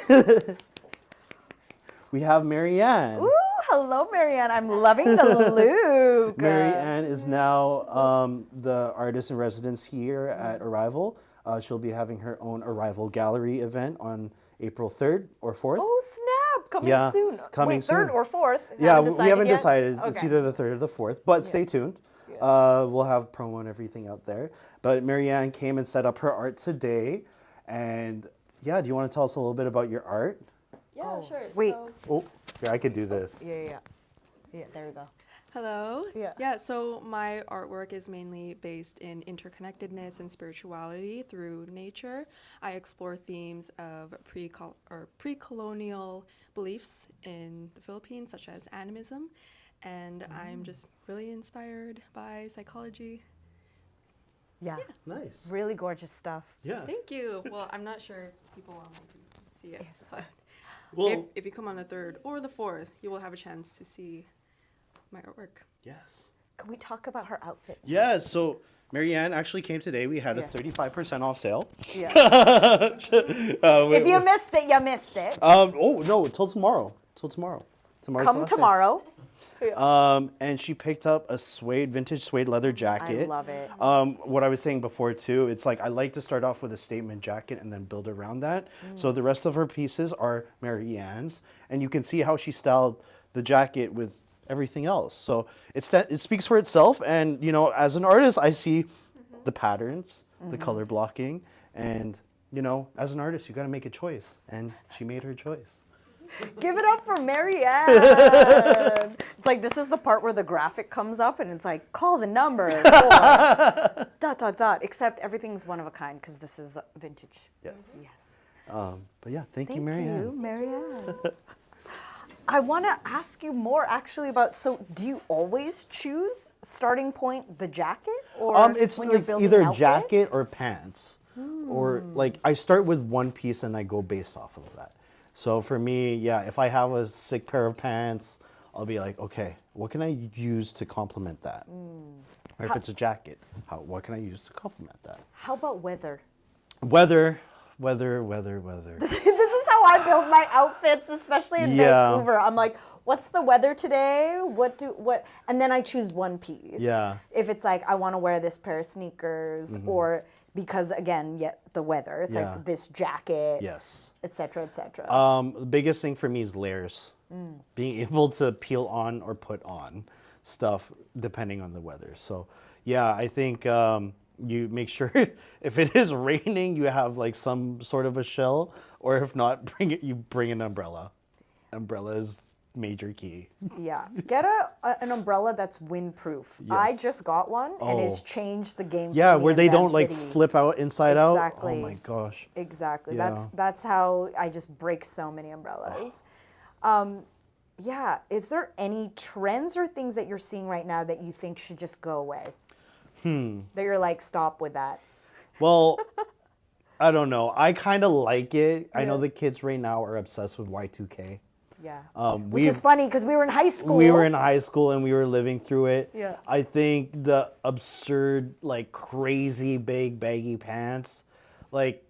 We have Marianne.
Ooh, hello, Marianne. I'm loving the look.
Marianne is now the artist in residence here at Arrival. She'll be having her own Arrival Gallery event on April 3rd or 4th.
Oh, snap. Coming
Yeah,
soon.
coming
Wait,
soon.
3rd or 4th?
Yeah, we haven't
yet?
decided. It's
Okay.
either the 3rd or the 4th, but stay tuned. We'll have promo and everything out there. But Marianne came and set up her art today. And yeah, do you want to tell us a little bit about your art?
Yeah, sure.
wait.
So,
Oh, yeah, I could do this.
Yeah. There we go.
hello.
Yeah.
Yeah, so my artwork is mainly based in interconnectedness and spirituality through nature. I explore themes of pre-colonial beliefs in the Philippines, such as animism. And I'm just really inspired by psychology.
Yeah.
Nice.
Really gorgeous stuff.
Yeah.
Thank you. Well, I'm not sure if people want to see it, but
Well,
if you come on the 3rd or the 4th, you will have a chance to see my artwork.
yes.
Can we talk about her outfit?
Yeah, so Marianne actually came today. We had a
Yeah.
35% off sale.
Yeah.
If
If you missed it, you missed it.
oh no, till tomorrow. Tomorrow's the
Come
last day.
tomorrow.
And she picked up a vintage suede leather jacket.
I love it.
What I was saying before too, it's like I like to start off with a statement jacket and then build around that. So the rest of her pieces are Marianne's, and you can see how she styled the jacket with everything else. So it speaks for itself. And as an artist, I see the patterns, the color blocking, and as an artist, you got to make a choice, and she made her choice.
Give it up for Marianne. It's like this is the part where the graphic comes up and it's like, call the number. Or ... Except everything's one of a kind because this is vintage.
Yes.
Yes.
But yeah, thank you,
Thank
Marianne.
you, Marianne. I want to ask you more actually about, so do you always choose starting point the jacket? Or
It's
when you're
like
building
either
an outfit?
jacket or pants. Or like I start with one piece and I go based off of that. So for me, yeah, if I have a sick pair of pants, I'll be like, okay, what can I use to complement that? Or if it's a jacket, what can I use to complement that?
How about weather?
Weather.
This is how I build my outfits, especially in
Yeah.
Vancouver. I'm like, what's the weather today? And then I choose one piece.
Yeah.
If it's like I want to wear this pair of sneakers, or because again, yet the weather. It's
Yeah.
like this jacket,
Yes.
et cetera, et cetera.
The biggest thing for me is layers. Being able to peel on or put on stuff depending on the weather. So, yeah, I think you make sure if it is raining, you have like some sort of a shell, or if not, you bring an umbrella. Umbrella is major key.
Yeah, get an umbrella that's windproof. I
Yes.
just got one, and it's
Oh.
changed the game.
Yeah,
for me
where
in
they don't
Van
like
City.
flip out inside out.
Exactly.
Oh my gosh.
Exactly.
Yeah.
That's how I just break so many umbrellas. Yeah. Is there any trends or things that you're seeing right now that you think should just go away? That you're like, stop with that.
Well, I don't know. I kind of like it. I know
Yeah.
the kids right now are obsessed with Y2K.
Yeah.
We've-
Which is funny because we were in high school.
We were in high school and we were living through it.
Yeah.
I think the absurd, like crazy big baggy pants, like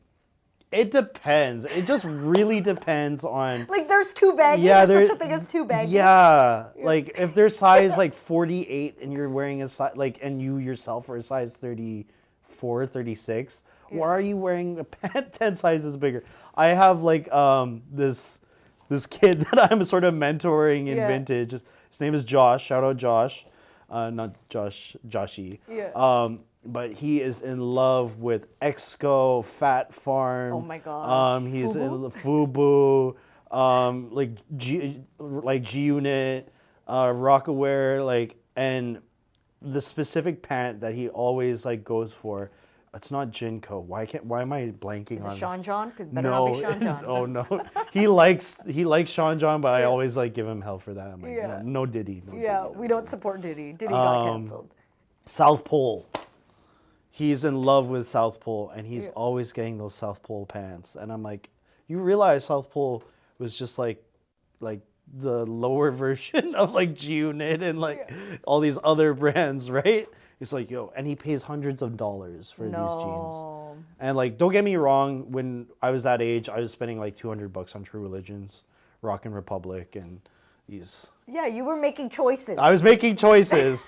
it depends. It just really depends on.
Like there's too baggy.
Yeah,
There's such a thing as too baggy.
Yeah, like if they're size like 48 and you're wearing a size like, and you yourself are a size 34, 36, why are you wearing a pant 10 sizes bigger? I have like this kid that I'm sort of mentoring in
Yeah.
vintage. His name is Josh. Shout out Josh, not Joshy.
Yeah.
But he is in love with Exco, Fat Farm.
Oh my gosh.
He's
Fubu?
in Fubu, like G Unit, Rockaware, like, and the specific pant that he always like goes for. It's not Jinko. Why am I blanking
Is
on
it
this?
Sean John? Because better not be Sean John.
Oh no, he likes Sean John, but I always like give him hell for that. I'm like,
Yeah.
no Diddy. No
Yeah,
Diddy, no
we don't support Diddy. Diddy got canceled.
South Pole. He's in love with South Pole, and he's always getting those South Pole pants. And I'm like, you realize South Pole was just like the lower version of like G Unit and like all these other brands, right? It's like, yo, and he pays hundreds of dollars for these jeans. And like, don't get me wrong, when I was that age, I was spending like $200 on True Religions, Rockin' Republic, and these.
Yeah, you were making choices.
I was making choices.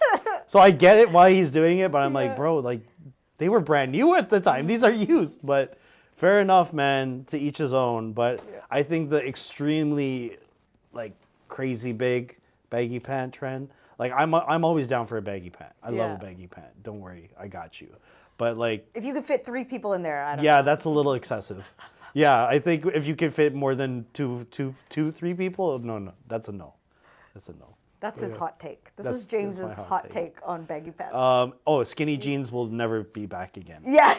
So I get it why he's doing it, but I'm like, bro, like, they were brand new at the time. These are used. But fair enough, man, to each his own. But I think the extremely, like, crazy big baggy pant trend, like, I'm always down for a baggy pant. I love a baggy pant. Don't worry, I got you. But like,
If you could fit 3 people in there, I don't know.
yeah, that's a little excessive. Yeah, I think if you can fit more than two, 3 people, no, that's a no. That's a no.
That's his hot take. This
That's-
is James's
that's my
hot
hot
take on baggy pants.
Skinny jeans will never be back again.
Yeah.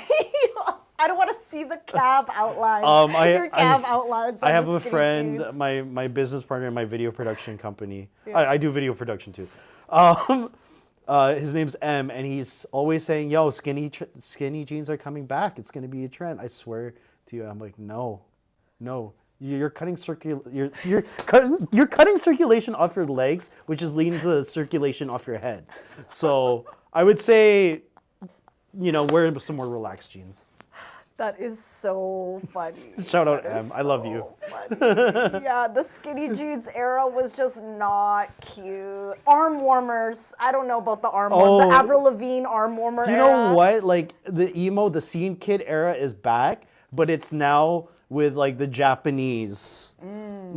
I don't want to see the calf outlines. Your calf outlines.
I
on
have
the
a
skinny
friend,
jeans.
my business partner in my video production company. I do video production too. His name's M, and he's always saying, "Yo, skinny jeans are coming back. It's gonna be a trend. I swear to you." I'm like, no. You're cutting you're cutting circulation off your legs, which is leading to the circulation off your head. So I would say, wear some more relaxed jeans.
That is so funny.
Shout out
That is
M. I love you.
funny. Yeah, the skinny jeans era was just not cute. Arm warmers. I don't know about the arm warmer. The Avril Lavigne arm warmer
You
era.
know what? Like the scene kid era is back, but it's now with like the Japanese.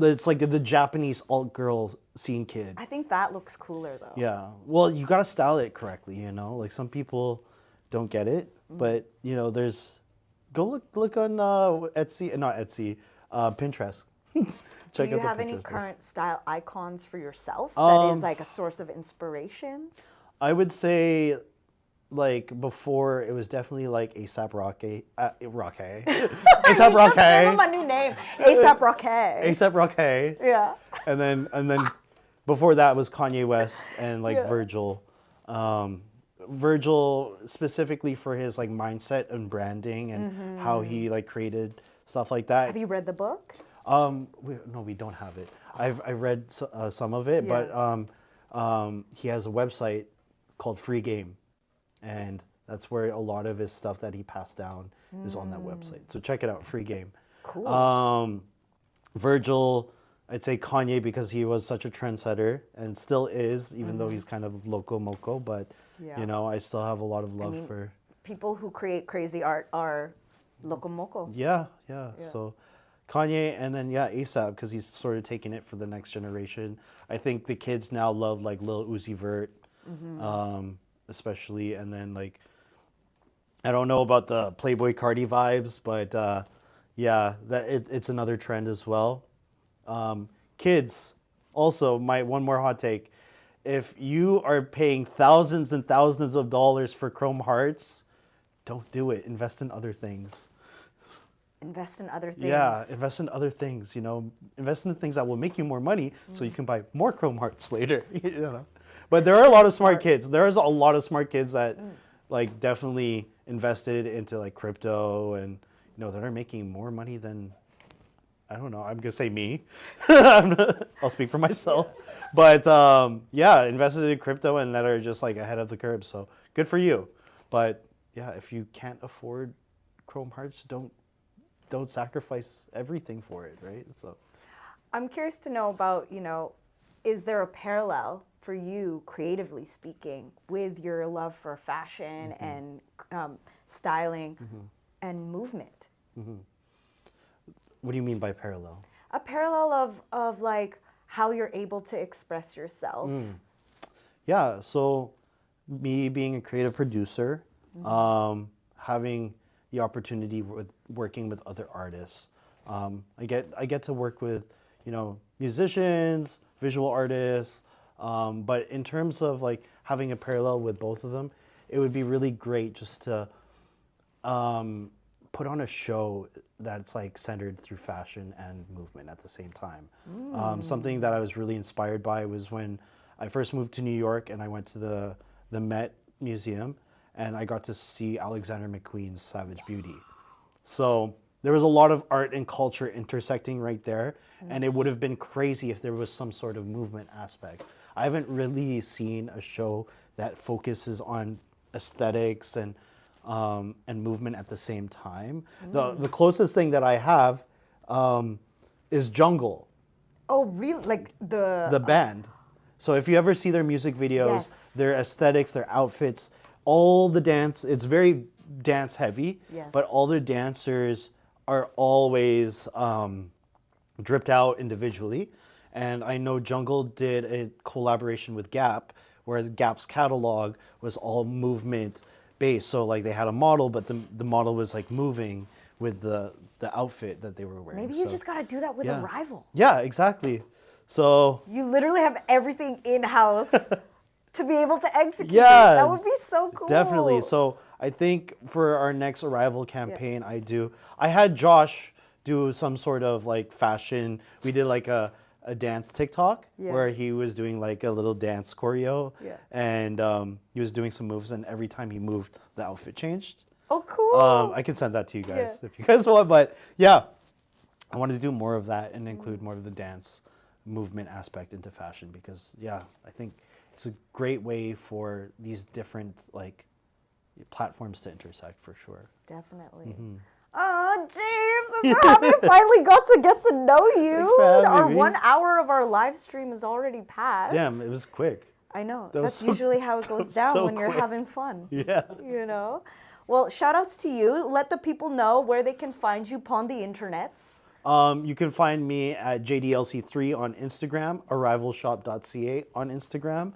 It's like the Japanese alt girl scene kid.
I think that looks cooler though.
Yeah. Well, you gotta style it correctly. Like some people don't get it, but there's. Go look on Etsy, not Etsy, Pinterest.
Do
Check
you
out the
have any
Pinterest board.
current style icons for yourself that is like a source of inspiration?
I would say, like before, it was definitely like ASAP Rocky, Rocky, ASAP
Just gave
Rocky,
him a new name, ASAP Rocky.
ASAP Rocky,
Yeah.
and then before that was Kanye West and like
Yeah.
Virgil. Virgil specifically for his like mindset and branding and how he like created stuff like that.
Have you read the book?
No, we don't have it. I read some of it, but he has a website called Free Game, and that's where a lot of his stuff that he passed down is on that website. So check it out, Free Game.
Cool.
Virgil, I'd say Kanye because he was such a trendsetter and still is, even though he's kind of loco moco. But
Yeah.
I still have a lot of love for.
people who create crazy art are loco moco.
Yeah. So Kanye, and then ASAP, because he's sort of taking it for the next generation. I think the kids now love like Lil Uzi Vert, especially, and then like I don't know about the Playboy Cardi vibes, but it's another trend as well. Kids, also one more hot take: if you are paying thousands and thousands of dollars for Chrome Hearts, don't do it. Invest in other things.
Invest in other things.
Yeah, invest in other things. Invest in the things that will make you more money, so you can buy more Chrome Hearts later. But there are a lot of smart kids. There's a lot of smart kids that like definitely invested into like crypto, and that are making more money than, I don't know, I'm gonna say me. I'll speak for myself. But invested in crypto and that are just like ahead of the curve. So good for you. But yeah, if you can't afford Chrome Hearts, don't sacrifice everything for it, right? So
I'm curious to know about, is there a parallel for you, creatively speaking, with your love for fashion and styling and movement?
What do you mean by parallel?
A parallel of like how you're able to express yourself.
Yeah, so me being a creative producer, having the opportunity with working with other artists. I get to work with, musicians, visual artists, but in terms of like having a parallel with both of them, it would be really great just to put on a show that's like centered through fashion and movement at the same time. Something that I was really inspired by was when I first moved to New York and I went to the Met Museum, and I got to see Alexander McQueen's Savage Beauty. So there was a lot of art and culture intersecting right there, and it would have been crazy if there was some sort of movement aspect. I haven't really seen a show that focuses on aesthetics and movement at the same time. The closest thing that I have is Jungle.
Oh, really? Like
the band. So if you ever see their music videos, their aesthetics, their outfits, all the dance, it's very dance heavy, but all the dancers are always dripped out individually. And I know Jungle did a collaboration with Gap, where Gap's catalog was all movement based. So like they had a model, but the model was like moving with the outfit that they were wearing.
Maybe you just got to do that with Arrival.
Yeah, exactly. So
you literally have everything in-house to be able to execute.
Yeah,
that would be so cool.
Definitely. So I think for our next Arrival campaign, I had Josh do some sort of like fashion. We did like a dance TikTok where he was doing like a little dance choreo, and he was doing some moves, and every time he moved, the outfit changed.
Oh, cool.
I can send that to you guys if you guys want, but yeah, I wanted to do more of that and include more of the dance movement aspect into fashion, because I think it's a great way for these different like platforms to intersect for sure.
Definitely. Oh, James, I'm so happy I finally got to get to know you.
Thanks for having
Our
me.
1 hour of our live stream is already passed.
Damn, it was quick.
I know.
That was
That's usually how it goes down
so
when you're
quick.
having fun.
Yeah.
Well, shout outs to you. Let the people know where they can find you upon the internets.
You can find me at JDLC3 on Instagram, arrivalshop.ca on Instagram.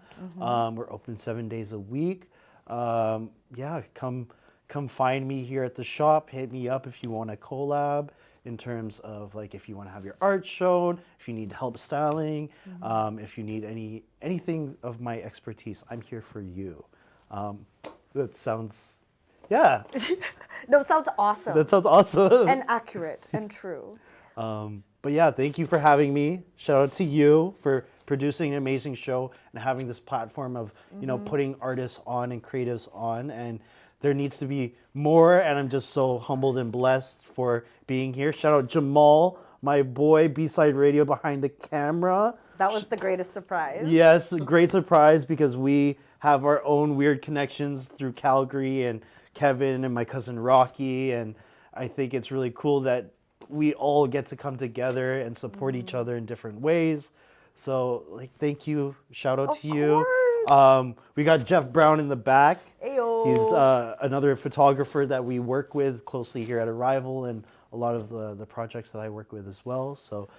We're open 7 days a week. Come find me here at the shop. Hit me up if you want to collab in terms of like if you want to have your art shown, if you need help styling, if you need anything of my expertise, I'm here for you. That sounds,
No, it sounds awesome.
That sounds awesome.
And accurate and true.
But yeah, thank you for having me. Shout out to you for producing an amazing show and having this platform of, putting artists on and creatives on. And there needs to be more, and I'm just so humbled and blessed for being here. Shout out Jamal, my boy, B-Side Radio behind the camera.
That was the greatest surprise.
Yes, great surprise, because we have our own weird connections through Calgary and Kevin and my cousin Rocky, and I think it's really cool that we all get to come together and support each other in different ways. So, thank you. Shout out to you. We got Jeff Brown in the back.
Ayo.
He's another photographer that we work with closely here at Arrival, and a lot of the projects that I work with as well. So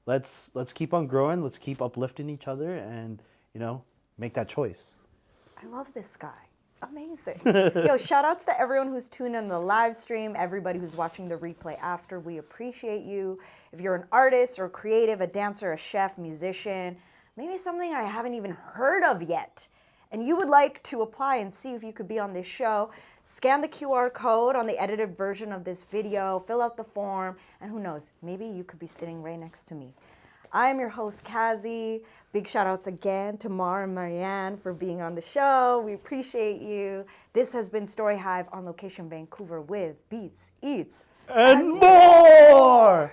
let's keep on growing. Let's keep uplifting each other, and make that choice.
I love this guy. Amazing. Yo, shout outs to everyone who's tuned in the live stream, everybody who's watching the replay after. We appreciate you. If you're an artist or creative, a dancer, a chef, musician, maybe something I haven't even heard of yet, and you would like to apply and see if you could be on this show, scan the QR code on the edited version of this video, fill out the form, and who knows, maybe you could be sitting right next to me. I am your host, Kazi. Big shout outs again to Mar and Marianne for being on the show. We appreciate you. This has been Story Hive on Location Vancouver with Beats, Eats,
and more!